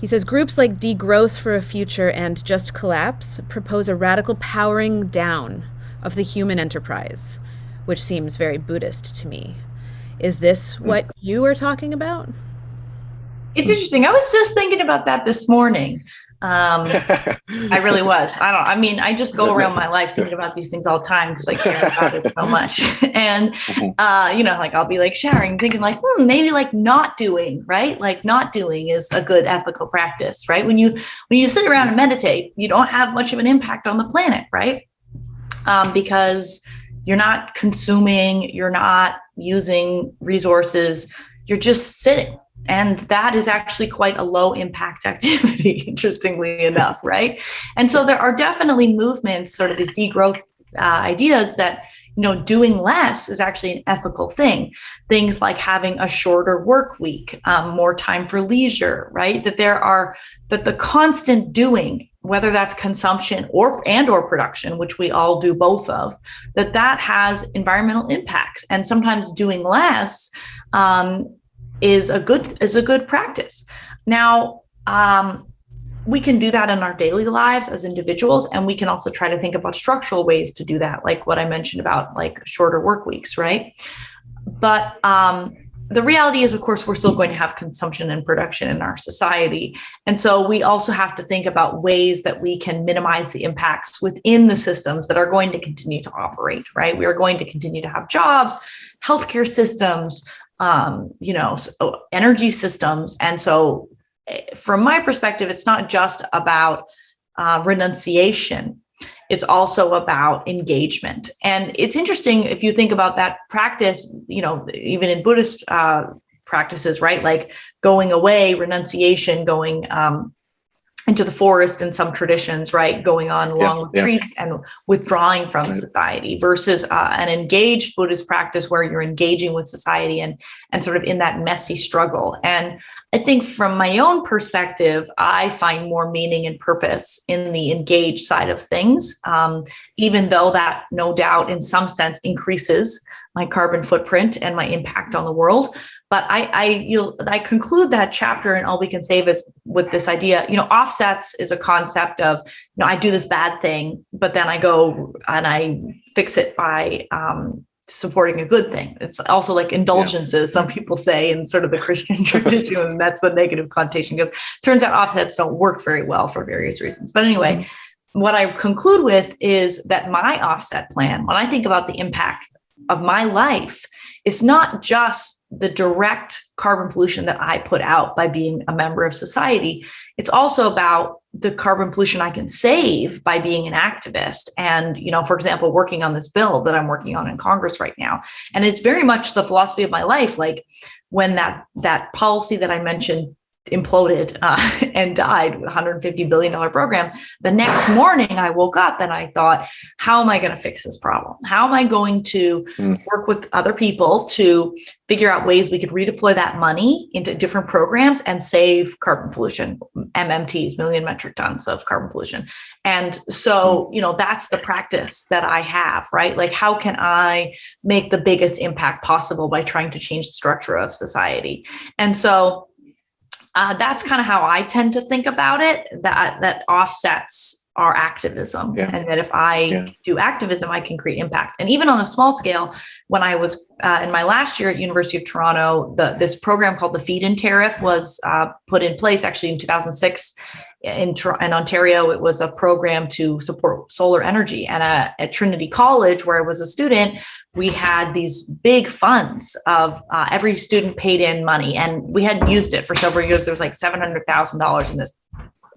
He says groups like Degrowth for a Future and Just Collapse propose a radical powering down of the human enterprise, which seems very Buddhist to me. Is this what you are talking about? It's interesting. I was just thinking about that this morning. I really was. I just go around my life thinking about these things all the time because I care about it so much. And, I'll be like showering, thinking like, maybe like not doing, right? Like not doing is a good ethical practice, right? When you sit around and meditate, you don't have much of an impact on the planet, right? Because you're not consuming, you're not using resources, you're just sitting. And that is actually quite a low impact activity, interestingly enough, right? And so there are definitely movements, sort of these degrowth ideas that, doing less is actually an ethical thing. Things like having a shorter work week, more time for leisure, right? That the constant doing, whether that's consumption or production, which we all do both of, that has environmental impacts. And sometimes doing less, is a good practice. Now, we can do that in our daily lives as individuals, and we can also try to think about structural ways to do that, like what I mentioned about like shorter work weeks, right? But the reality is, of course, we're still going to have consumption and production in our society. And so we also have to think about ways that we can minimize the impacts within the systems that are going to continue to operate, right? We are going to continue to have jobs, healthcare systems, energy systems. And so from my perspective, it's not just about renunciation. It's also about engagement. And it's interesting if you think about that practice, even in Buddhist practices, right? Like going away, renunciation, going into the forest in some traditions, right? Going on long retreats and withdrawing from society versus an engaged Buddhist practice where you're engaging with society and sort of in that messy struggle. And I think from my own perspective, I find more meaning and purpose in the engaged side of things, even though that no doubt in some sense increases my carbon footprint and my impact on the world. But I conclude that chapter in All We Can Save is with this idea, offsets is a concept of, I do this bad thing, but then I go and I fix it by supporting a good thing. It's also like indulgences, some people say in sort of the Christian tradition, and that's the negative connotation, because turns out offsets don't work very well for various reasons. But anyway, what I conclude with is that my offset plan, when I think about the impact of my life, it's not just the direct carbon pollution that I put out by being a member of society. It's also about the carbon pollution I can save by being an activist. And, for example, working on this bill that I'm working on in Congress right now. And it's very much the philosophy of my life. Like when that policy that I mentioned imploded and died with a $150 billion program. The next morning I woke up and I thought, how am I going to fix this problem? How am I going to work with other people to figure out ways we could redeploy that money into different programs and save carbon pollution, MMTs, million metric tons of carbon pollution. And so, that's the practice that I have, right? Like, how can I make the biggest impact possible by trying to change the structure of society? And so that's kind of how I tend to think about it, that offsets our activism. Yeah. And that if I do activism, I can create impact. And even on a small scale, when I was in my last year at University of Toronto, this program called the Feed-in Tariff was put in place actually in 2006 in Ontario. It was a program to support solar energy. And at Trinity College, where I was a student, we had these big funds of every student paid in money, and we hadn't used it for several years. There was like $700,000 in this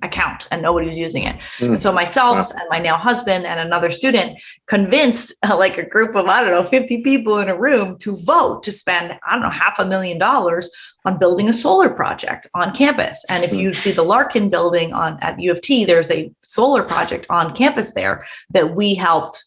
account and nobody was using it. And so myself and my now husband and another student convinced like a group of, 50 people in a room to vote to spend, $500,000 on building a solar project on campus. And if you see the Larkin building at U of T, there's a solar project on campus there that we helped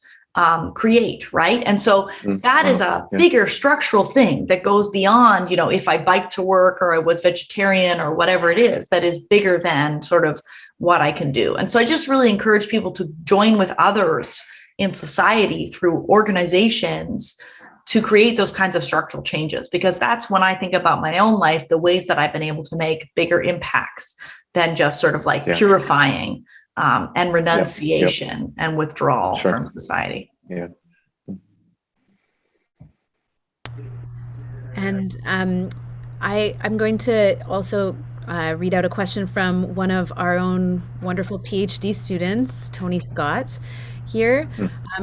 create, right? And so that is a bigger structural thing that goes beyond, if I bike to work or I was vegetarian or whatever it is, that is bigger than sort of what I can do. And so I just really encourage people to join with others in society through organizations to create those kinds of structural changes, because that's when I think about my own life, the ways that I've been able to make bigger impacts than just sort of like purifying and renunciation and withdrawal from society. Yeah. And I'm going to also read out a question from one of our own wonderful PhD students, Tony Scott, here.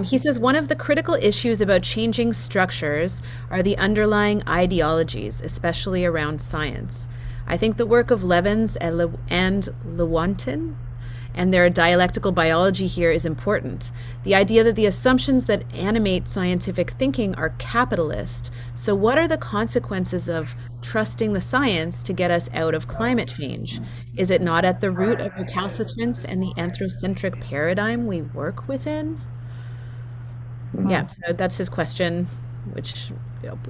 He says, one of the critical issues about changing structures are the underlying ideologies, especially around science. I think the work of Levins and Lewontin and their dialectical biology here is important. The idea that the assumptions that animate scientific thinking are capitalist. So what are the consequences of trusting the science to get us out of climate change? Is it not at the root of recalcitrance and the anthrocentric paradigm we work within? Yeah, so that's his question, which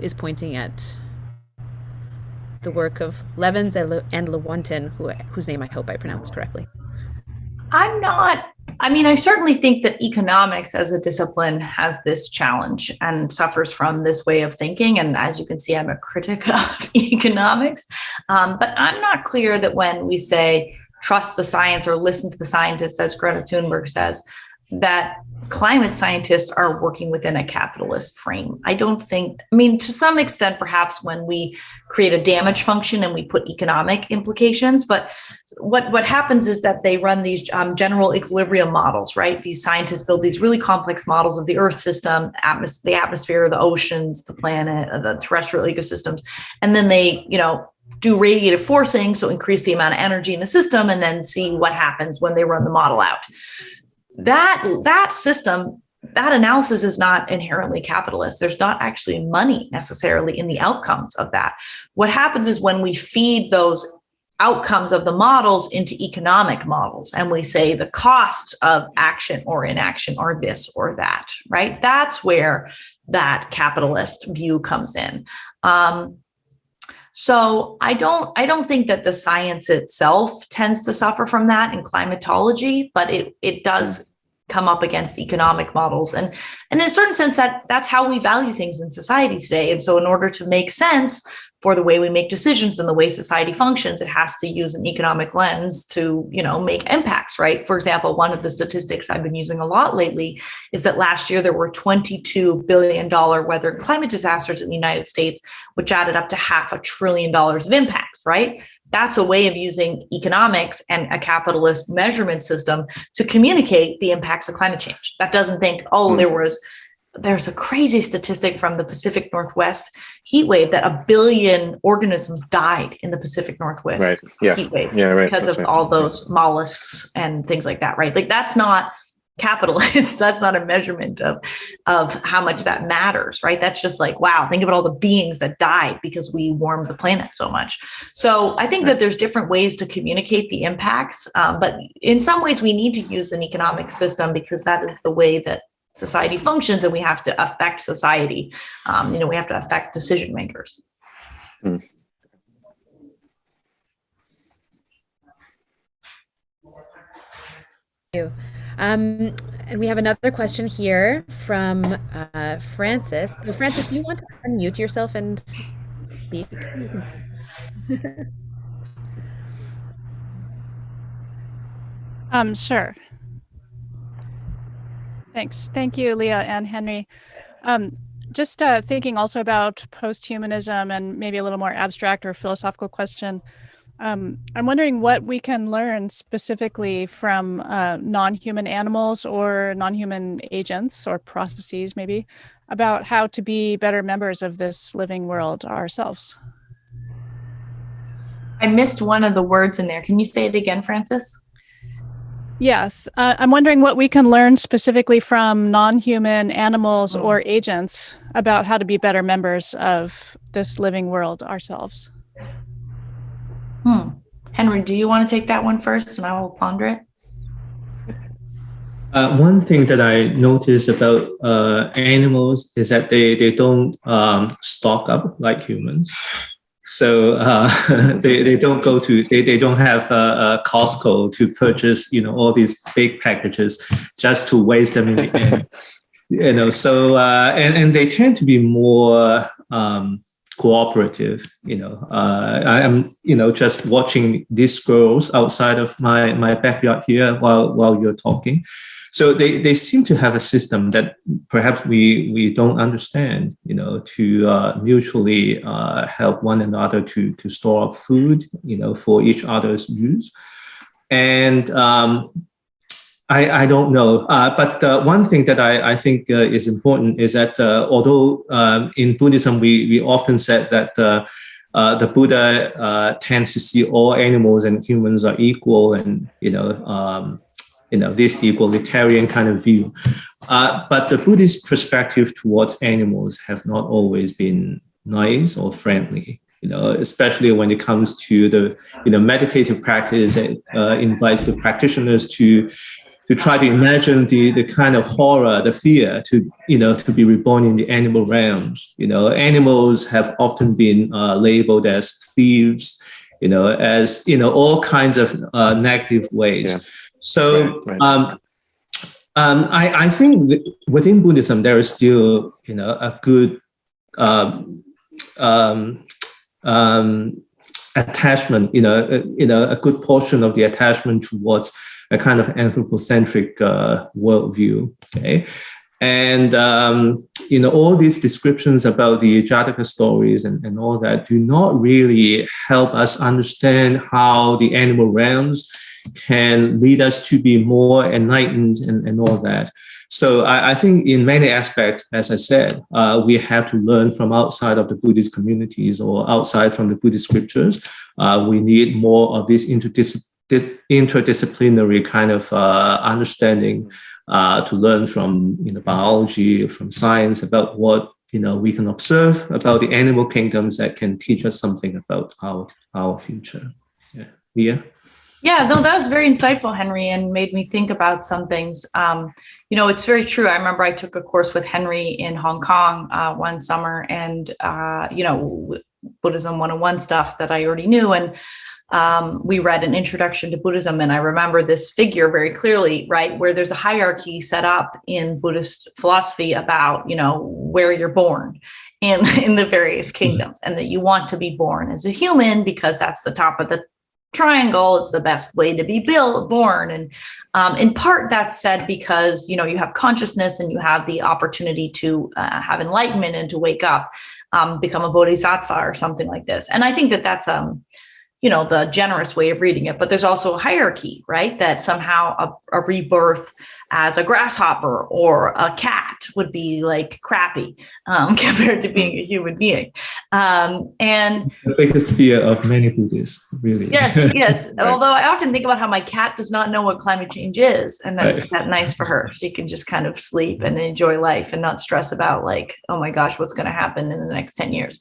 is pointing at the work of Levins and Lewontin, whose name I hope I pronounced correctly. I certainly think that economics as a discipline has this challenge and suffers from this way of thinking. And as you can see, I'm a critic of economics. But I'm not clear that when we say trust the science or listen to the scientists, as Greta Thunberg says, that climate scientists are working within a capitalist frame. I don't think, to some extent, perhaps when we create a damage function and we put economic implications, but what happens is that they run these general equilibrium models, right? These scientists build these really complex models of the Earth system, the atmosphere, the oceans, the planet, the terrestrial ecosystems, and then they, do radiative forcing, so increase the amount of energy in the system, and then see what happens when they run the model out. That system, that analysis is not inherently capitalist. There's not actually money necessarily in the outcomes of that. What happens is when we feed those outcomes of the models into economic models and we say the costs of action or inaction are this or that, right? That's where that capitalist view comes in. So I don't think that the science itself tends to suffer from that in climatology, but it does come up against economic models. And in a certain sense, that's how we value things in society today. And so in order to make sense for the way we make decisions and the way society functions, it has to use an economic lens to, make impacts, right? For example, one of the statistics I've been using a lot lately is that last year there were $22 billion weather and climate disasters in the United States, which added up to $500 billion of impacts, right? That's a way of using economics and a capitalist measurement system to communicate the impacts of climate change. That doesn't think, there's a crazy statistic from the Pacific Northwest heat wave that 1 billion organisms died in the Pacific Northwest heat wave because of all those mollusks and things like that, right? Like that's not capitalist. That's not a measurement of how much that matters, right? That's just like, wow, think about all the beings that died because we warmed the planet so much. So I think that there's different ways to communicate the impacts, but in some ways we need to use an economic system because that is the way that society functions, and we have to affect society. We have to affect decision makers. Mm. Thank you. And we have another question here from Francis. So Francis, do you want to unmute yourself and speak? You can speak. Sure. Thanks. Thank you, Leah and Henry. Just thinking also about post-humanism and maybe a little more abstract or philosophical question. I'm wondering what we can learn specifically from non-human animals or non-human agents or processes maybe about how to be better members of this living world ourselves. I missed one of the words in there. Can you say it again, Francis? Yes, I'm wondering what we can learn specifically from non-human animals or agents about how to be better members of this living world ourselves. Henry, do you want to take that one first and I will ponder it? One thing that I noticed about animals is that they don't stock up like humans. So they don't go to, they don't have Costco to purchase, all these big packages just to waste them in the end. So, and they tend to be more cooperative. I am, just watching these squirrels outside of my backyard here while you're talking. So they seem to have a system that perhaps we don't understand, to mutually help one another to store up food, for each other's use. And I don't know. But one thing that I think is important is that although in Buddhism, we often said that the Buddha tends to see all animals and humans are equal and, this egalitarian kind of view. But the Buddhist perspective towards animals have not always been nice or friendly, especially when it comes to the, meditative practice. It invites the practitioners to try to imagine the kind of horror, the fear to be reborn in the animal realms. Animals have often been labeled as thieves, as, all kinds of negative ways. Yeah. So right. I think that within Buddhism, there is still, a good attachment, a good portion of the attachment towards a kind of anthropocentric worldview. Okay. And, all these descriptions about the Jataka stories and all that do not really help us understand how the animal realms can lead us to be more enlightened and all that. So I think in many aspects, as I said, we have to learn from outside of the Buddhist communities or outside from the Buddhist scriptures. We need more of this interdisciplinary kind of understanding to learn from biology, from science about what we can observe about the animal kingdoms that can teach us something about our future. Yeah, Leah? Yeah, no, that was very insightful, Henry, and made me think about some things. It's very true. I remember I took a course with Henry in Hong Kong one summer, and Buddhism 101 stuff that I already knew, and we read an introduction to Buddhism, and I remember this figure very clearly, right, where there's a hierarchy set up in Buddhist philosophy about, where you're born in the various kingdoms, and that you want to be born as a human because that's the top of the triangle. It's the best way to be born. And in part that's said because, you have consciousness and you have the opportunity to have enlightenment and to wake up, become a bodhisattva or something like this. And I think that that's the generous way of reading it, but there's also a hierarchy, right? That somehow a rebirth as a grasshopper or a cat would be like crappy compared to being a human being. And the biggest fear of many Buddhists, really. Yes. Right. Although I often think about how my cat does not know what climate change is, and that's that nice for her. She can just kind of sleep and enjoy life and not stress about like, oh my gosh, what's going to happen in the next 10 years.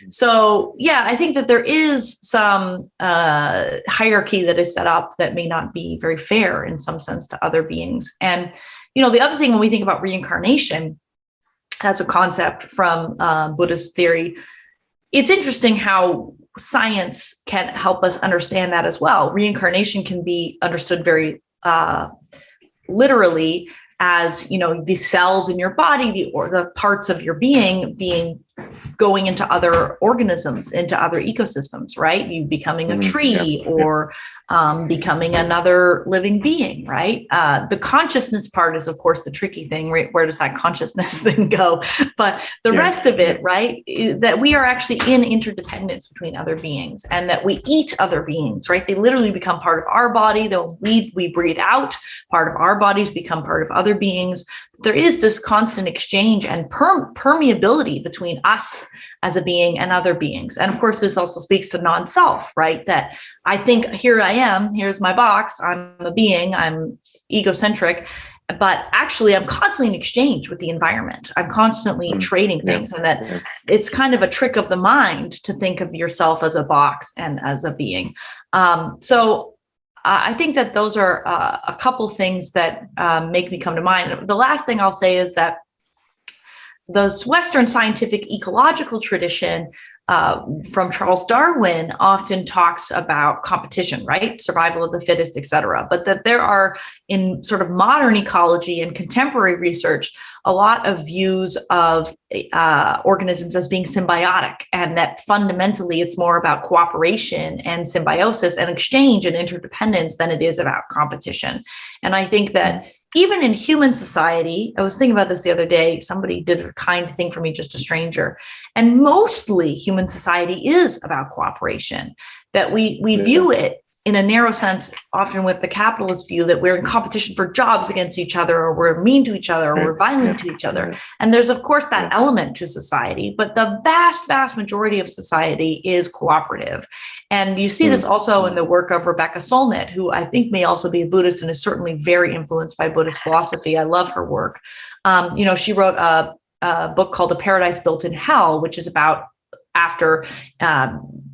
So yeah, I think that there is some hierarchy that is set up that may not be very fair in some sense to other beings. And, the other thing when we think about reincarnation as a concept from Buddhist theory, it's interesting how science can help us understand that as well. Reincarnation can be understood very literally as, the cells in your body, or the parts of your being going into other organisms, into other ecosystems, right? You becoming a tree or becoming another living being, right? The consciousness part is, of course, the tricky thing, right? Where does that consciousness thing go? But the rest of it, right, is that we are actually in interdependence between other beings, and that we eat other beings, right? They literally become part of our body. We breathe out, part of our bodies become part of other beings. There is this constant exchange and permeability between us as a being and other beings. And of course, this also speaks to non-self, right? That I think, here I am, here's my box, I'm a being, I'm egocentric, but actually I'm constantly in exchange with the environment. I'm constantly trading things, and that it's kind of a trick of the mind to think of yourself as a box and as a being. So I think that those are a couple things that make me come to mind. The last thing I'll say is that the Western scientific ecological tradition from Charles Darwin often talks about competition, right? Survival of the fittest, et cetera. But that there are, in sort of modern ecology and contemporary research, a lot of views of organisms as being symbiotic, and that fundamentally it's more about cooperation and symbiosis and exchange and interdependence than it is about competition. And I think that even in human society, I was thinking about this the other day, somebody did a kind thing for me, just a stranger, and mostly human society is about cooperation, that we view it in a narrow sense, often with the capitalist view, that we're in competition for jobs against each other, or we're mean to each other, or we're violent to each other. And there's, of course, that element to society, but the vast, vast majority of society is cooperative. And you see this also in the work of Rebecca Solnit, who I think may also be a Buddhist and is certainly very influenced by Buddhist philosophy. I love her work. She wrote a book called A Paradise Built in Hell, which is about after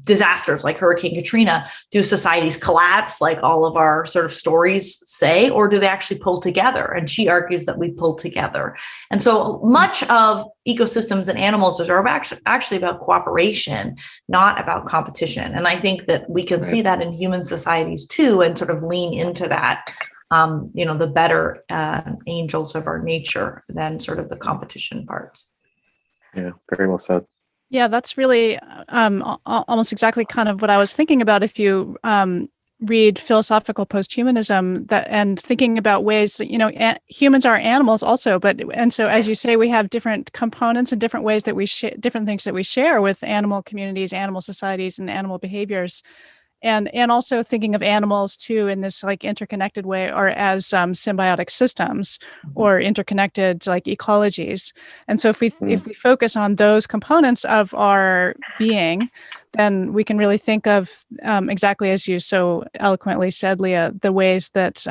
disasters like Hurricane Katrina, do societies collapse like all of our sort of stories say, or do they actually pull together? And she argues that we pull together. And so much of ecosystems and animals are actually about cooperation, not about competition. And I think that we can see that in human societies too, and sort of lean into that, the better angels of our nature than sort of the competition parts. Yeah, very well said. Yeah, that's really almost exactly kind of what I was thinking about. If you read philosophical posthumanism, and thinking about ways, humans are animals also, and so as you say, we have different components and different ways that we different things that we share with animal communities, animal societies, and animal behaviors. And also thinking of animals too in this like interconnected way, or as symbiotic systems or interconnected like ecologies. And so if we focus on those components of our being, then we can really think of exactly as you so eloquently said, Leah, the ways that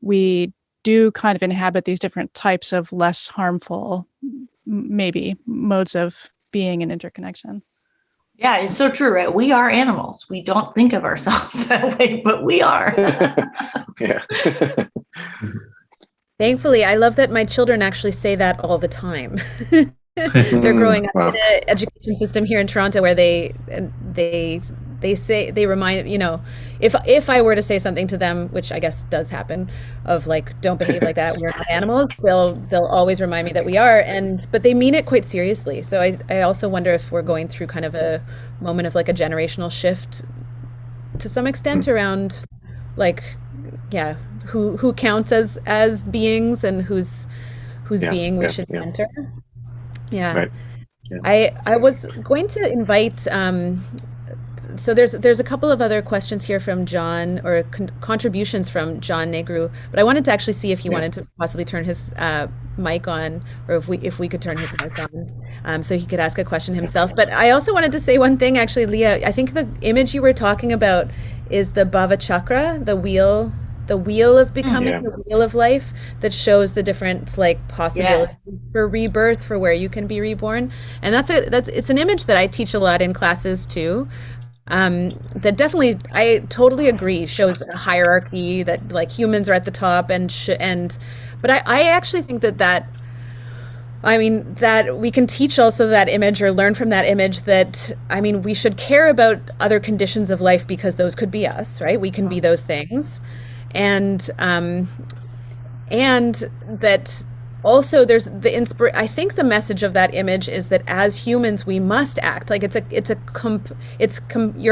we do kind of inhabit these different types of less harmful, maybe, modes of being and interconnection. Yeah, it's so true, right? We are animals. We don't think of ourselves that way, but we are. Yeah. Thankfully, I love that my children actually say that all the time. They're growing up in an education system here in Toronto where they remind, if I were to say something to them, which I guess does happen, of like, don't behave like that, we're not animals, they'll always remind me that we are, but they mean it quite seriously. So I also wonder if we're going through kind of a moment of like a generational shift to some extent around like, who counts as beings and whose being we should enter. Yeah. Right. Yeah. I was going to invite so there's a couple of other questions here from John, or contributions from John Negru, but I wanted to actually see if he wanted to possibly turn his mic on, or if we could turn his mic on, so he could ask a question himself. But I also wanted to say one thing, actually, Leah. I think the image you were talking about is the Bhava Chakra, the wheel of becoming, the wheel of life, that shows the different like possibilities for rebirth, for where you can be reborn. And it's an image that I teach a lot in classes too. That definitely, I totally agree, shows a hierarchy, that like humans are at the top, but I actually think that we can teach also that image, or learn from that image, that, I mean, we should care about other conditions of life, because those could be us, right? We can be those things. And that also there's I think the message of that image is that as humans we must act. Like you're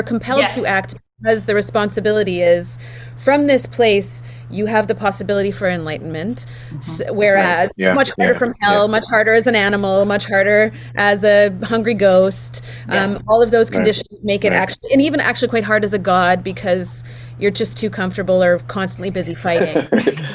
compelled to act, because the responsibility is, from this place you have the possibility for enlightenment, whereas much harder from hell, much harder as an animal, much harder as a hungry ghost. All of those conditions make it actually, and even actually quite hard as a god, because you're just too comfortable or constantly busy fighting.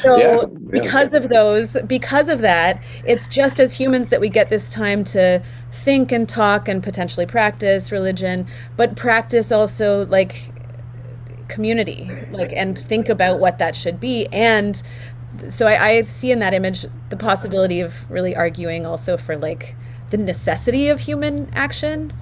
So because of that, it's just as humans that we get this time to think and talk and potentially practice religion, but practice also like community, like, and think about what that should be. And so I see in that image the possibility of really arguing also for like the necessity of human action.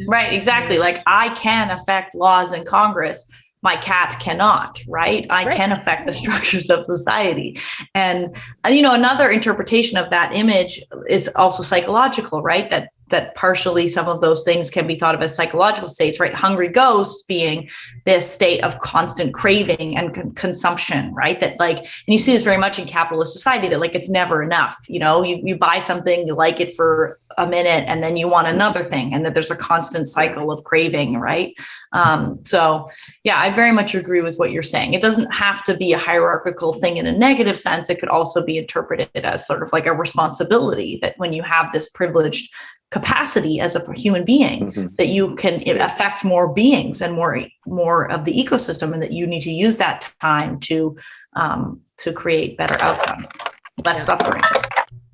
Right, exactly. Like, I can affect laws in Congress, my cat cannot, right? I can affect the structures of society. And another interpretation of that image is also psychological, right? That partially some of those things can be thought of as psychological states, right? Hungry ghosts being this state of constant craving and consumption, right? That like, and you see this very much in capitalist society, that like, it's never enough. You buy something, you like it for a minute, and then you want another thing, and that there's a constant cycle of craving, right? So yeah, I very much agree with what you're saying. It doesn't have to be a hierarchical thing in a negative sense. It could also be interpreted as sort of like a responsibility, that when you have this privileged capacity as a human being, that you can affect more beings and more of the ecosystem, and that you need to use that time to create better outcomes, less suffering.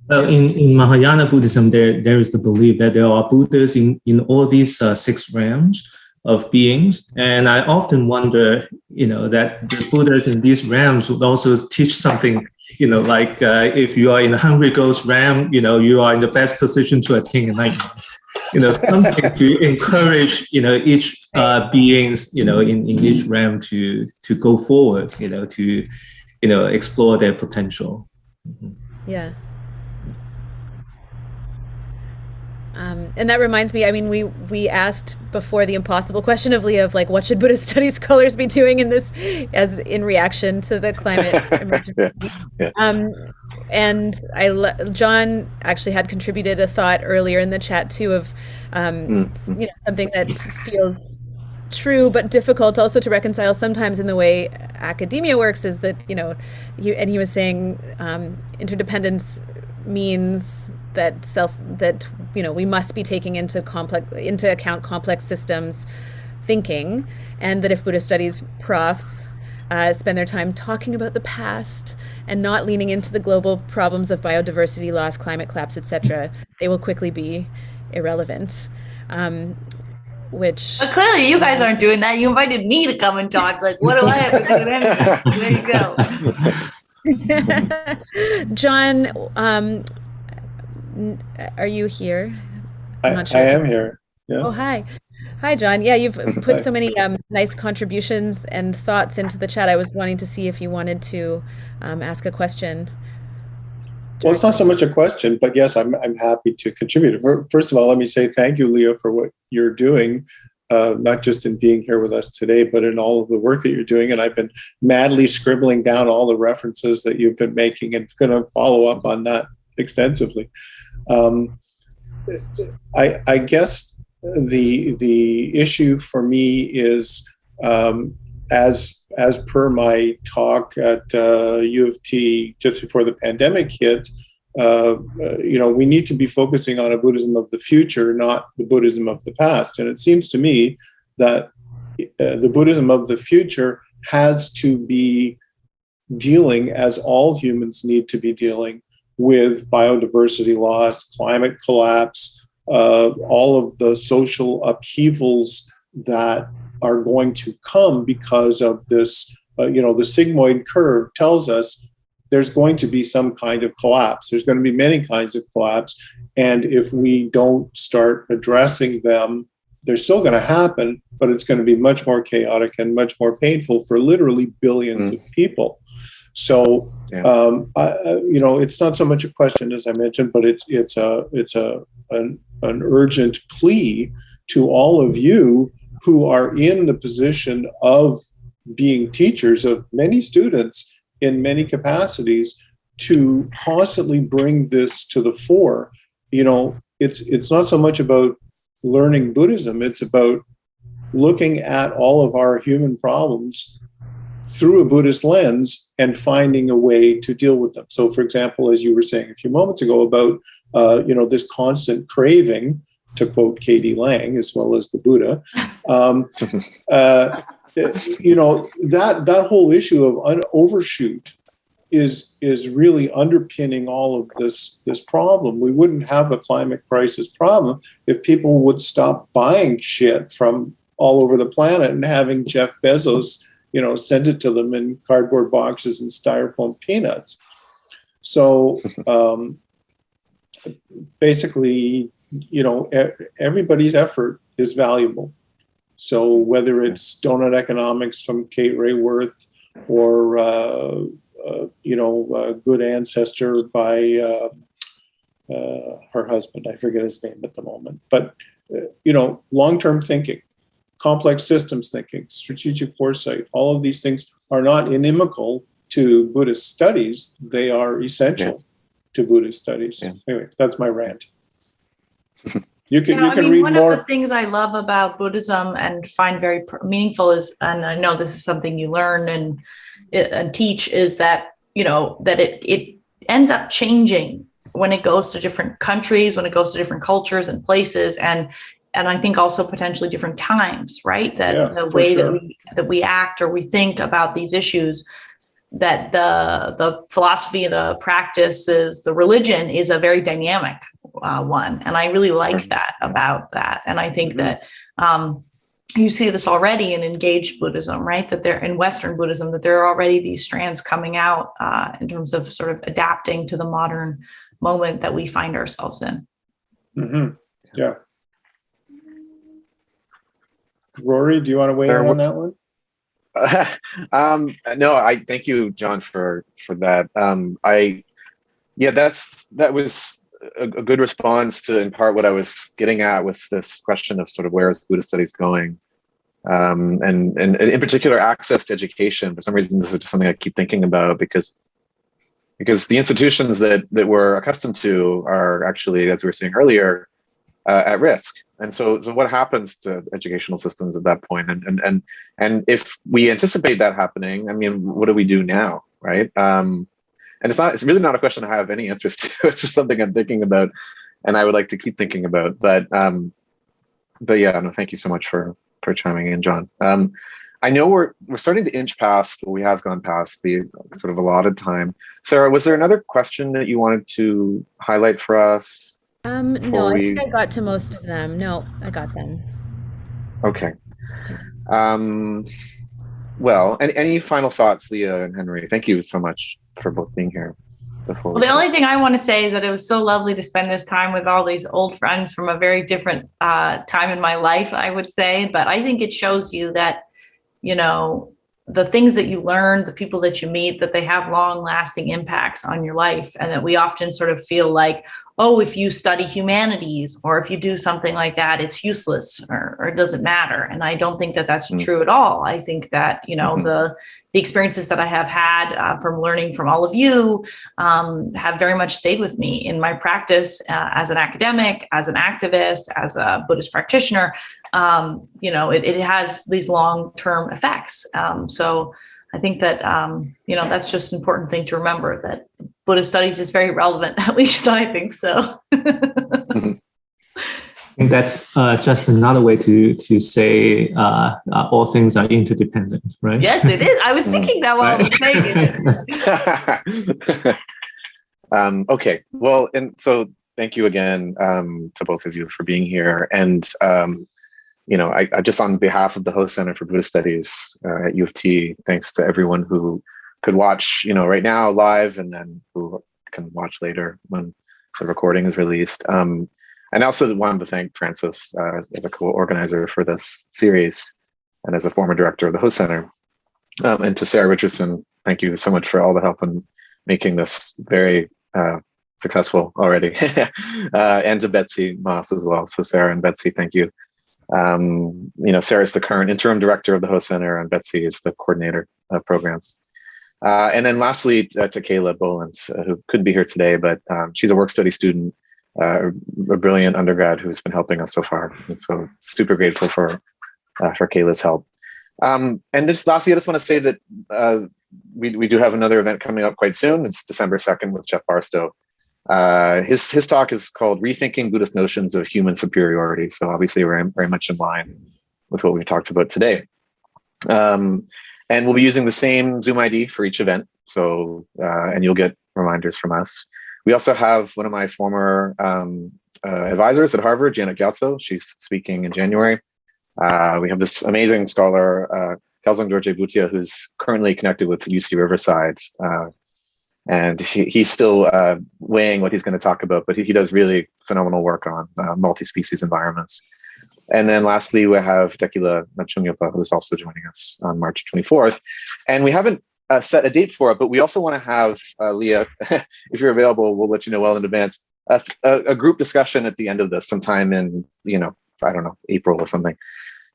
Well, in Mahayana Buddhism, there is the belief that there are Buddhas in all these 6 realms of beings. And I often wonder, that the Buddhas in these realms would also teach something, like if you are in the hungry ghost realm, you are in the best position to attain enlightenment. Something to encourage, each beings, in each realm to go forward, to, explore their potential. Yeah. And that reminds me, I mean, we asked before the impossible question of Leah, of like, what should Buddhist studies scholars be doing in this, as in reaction to the climate emergency? And John actually had contributed a thought earlier in the chat too, of something that feels true but difficult also to reconcile sometimes in the way academia works, is that he was saying interdependence means that we must be taking into account complex systems thinking, and that if Buddhist studies profs spend their time talking about the past and not leaning into the global problems of biodiversity loss, climate collapse, etc., they will quickly be irrelevant. But clearly you guys aren't doing that. You invited me to come and talk. Like, what do I have to do? There you go. John, are you here? I'm not sure. I am here. Yeah. Oh, hi. Hi, John. Yeah, you've put so many nice contributions and thoughts into the chat. I was wanting to see if you wanted to ask a question. Well, it's not so much a question, but yes, I'm happy to contribute. First of all, let me say thank you, Leah, for what you're doing, not just in being here with us today, but in all of the work that you're doing. And I've been madly scribbling down all the references that you've been making, and going to follow up on that extensively. I guess the issue for me is, as per my talk at U of T just before the pandemic hit, we need to be focusing on a Buddhism of the future, not the Buddhism of the past. And it seems to me that the Buddhism of the future has to be dealing, as all humans need to be dealing, with biodiversity loss, climate collapse, all of the social upheavals that are going to come because of this. The sigmoid curve tells us there's going to be some kind of collapse. There's going to be many kinds of collapse. And if we don't start addressing them, they're still going to happen, but it's going to be much more chaotic and much more painful for literally billions of people. So, it's not so much a question, as I mentioned, but it's an urgent plea to all of you who are in the position of being teachers of many students in many capacities to constantly bring this to the fore. It's not so much about learning Buddhism, it's about looking at all of our human problems through a Buddhist lens and finding a way to deal with them. So, for example, as you were saying a few moments ago about, this constant craving, to quote K.D. Lang, as well as the Buddha, that whole issue of overshoot is really underpinning all of this problem. We wouldn't have a climate crisis problem if people would stop buying shit from all over the planet and having Jeff Bezos, send it to them in cardboard boxes and styrofoam peanuts. So basically, everybody's effort is valuable. So whether it's donut economics from Kate Rayworth or Good Ancestor by her husband, I forget his name at the moment, but long-term thinking, complex systems thinking, strategic foresight, all of these things are not inimical to Buddhist studies. They are essential to Buddhist studies. Yeah. Anyway, that's my rant. You can read one more. One of the things I love about Buddhism and find very meaningful is, and I know this is something you learn and teach, is that, that it ends up changing when it goes to different countries, when it goes to different cultures and places, and I think also potentially different times, right? That the way that we act or we think about these issues, that the philosophy, the practices, the religion is a very dynamic one. And I really like that about that. And I think that you see this already in engaged Buddhism, right? That there in Western Buddhism, that there are already these strands coming out in terms of sort of adapting to the modern moment that we find ourselves in. Mm-hmm. Yeah. Rory, do you want to weigh in on that one? No, I thank you, John, for that. That was a good response to, in part, what I was getting at with this question of sort of where is Buddhist studies going, and in particular access to education. For some reason, this is just something I keep thinking about because the institutions that we're accustomed to are actually, as we were saying earlier, at risk. And so what happens to educational systems at that point? And if we anticipate that happening, I mean, what do we do now, right? And it's really not a question I have any answers to. It's just something I'm thinking about, and I would like to keep thinking about. But yeah, no, thank you so much for chiming in, John. I know we're starting to inch past, we have gone past the sort of allotted time. Sarah, was there another question that you wanted to highlight for us? No, I think I got to most of them. No, I got them. Okay. Well, any final thoughts, Leah and Henry? Thank you so much for both being here. Well, the only thing I want to say is that it was so lovely to spend this time with all these old friends from a very different time in my life, I would say. But I think it shows you that, the things that you learn, the people that you meet, that they have long lasting impacts on your life. And that we often sort of feel like, oh, if you study humanities or if you do something like that, it's useless or it doesn't matter. And I don't think that that's true at all. I think that, the experiences that I have had from learning from all of you have very much stayed with me in my practice as an academic, as an activist, as a Buddhist practitioner. It has these long-term effects. So I think that, that's just an important thing to remember, that Buddhist studies is very relevant. At least I think so. I think that's just another way to say all things are interdependent, right? Yes, it is. I was thinking that while I was saying it. Okay, well, and so thank you again to both of you for being here. And I just, on behalf of the Host Center for Buddhist Studies at U of T, thanks to everyone who could watch, right now live, and then who can watch later when the recording is released. And I also wanted to thank Francis as a co-organizer for this series and as a former director of the Host Center. And to Sarah Richardson, thank you so much for all the help in making this very successful already. And to Betsy Moss as well. So Sarah and Betsy, thank you. Sarah's the current interim director of the Host Center, and Betsy is the coordinator of programs. And then lastly, to Kayla Boland, who couldn't be here today, but she's a work study student, a brilliant undergrad who's been helping us so far. And so super grateful for Kayla's help. And just lastly, I just want to say that we do have another event coming up quite soon. It's December 2nd with Jeff Barstow. His talk is called Rethinking Buddhist Notions of Human Superiority. So obviously we're very much in line with what we've talked about today. And we'll be using the same Zoom ID for each event. So, and you'll get reminders from us. We also have one of my former advisors at Harvard, Janet Gyatso. She's speaking in January. We have this amazing scholar, Kelsang Dorje Bhutia, who's currently connected with UC Riverside. And he's still weighing what he's going to talk about, but he does really phenomenal work on multi-species environments. And then lastly, we have Dekila Nachungyopa, who's also joining us on March 24th. And we haven't set a date for it, but we also want to have, Leah, if you're available, we'll let you know well in advance, a group discussion at the end of this, sometime in, I don't know, April or something,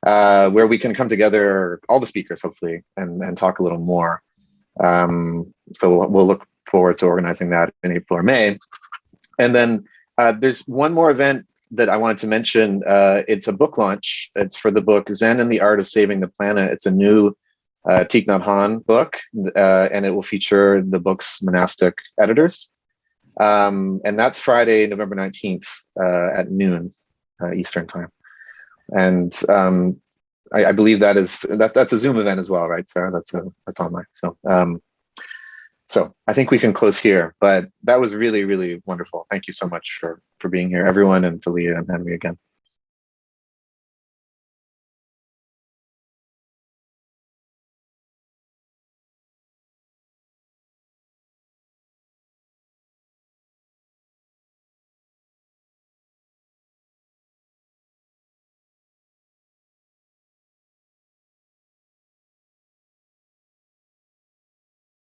where we can come together, all the speakers, hopefully, and talk a little more. So we'll look forward to organizing that in April or May. And then there's one more event that I wanted to mention. It's a book launch. It's for the book Zen and the Art of Saving the Planet. It's a new Thich Nhat Hanh book, and it will feature the book's monastic editors. And that's Friday, November 19th at noon Eastern time. And I believe that's a Zoom event as well, right, Sarah? That's online. So I think we can close here, but that was really, really wonderful. Thank you so much for being here, everyone, and to Leah and Henry again.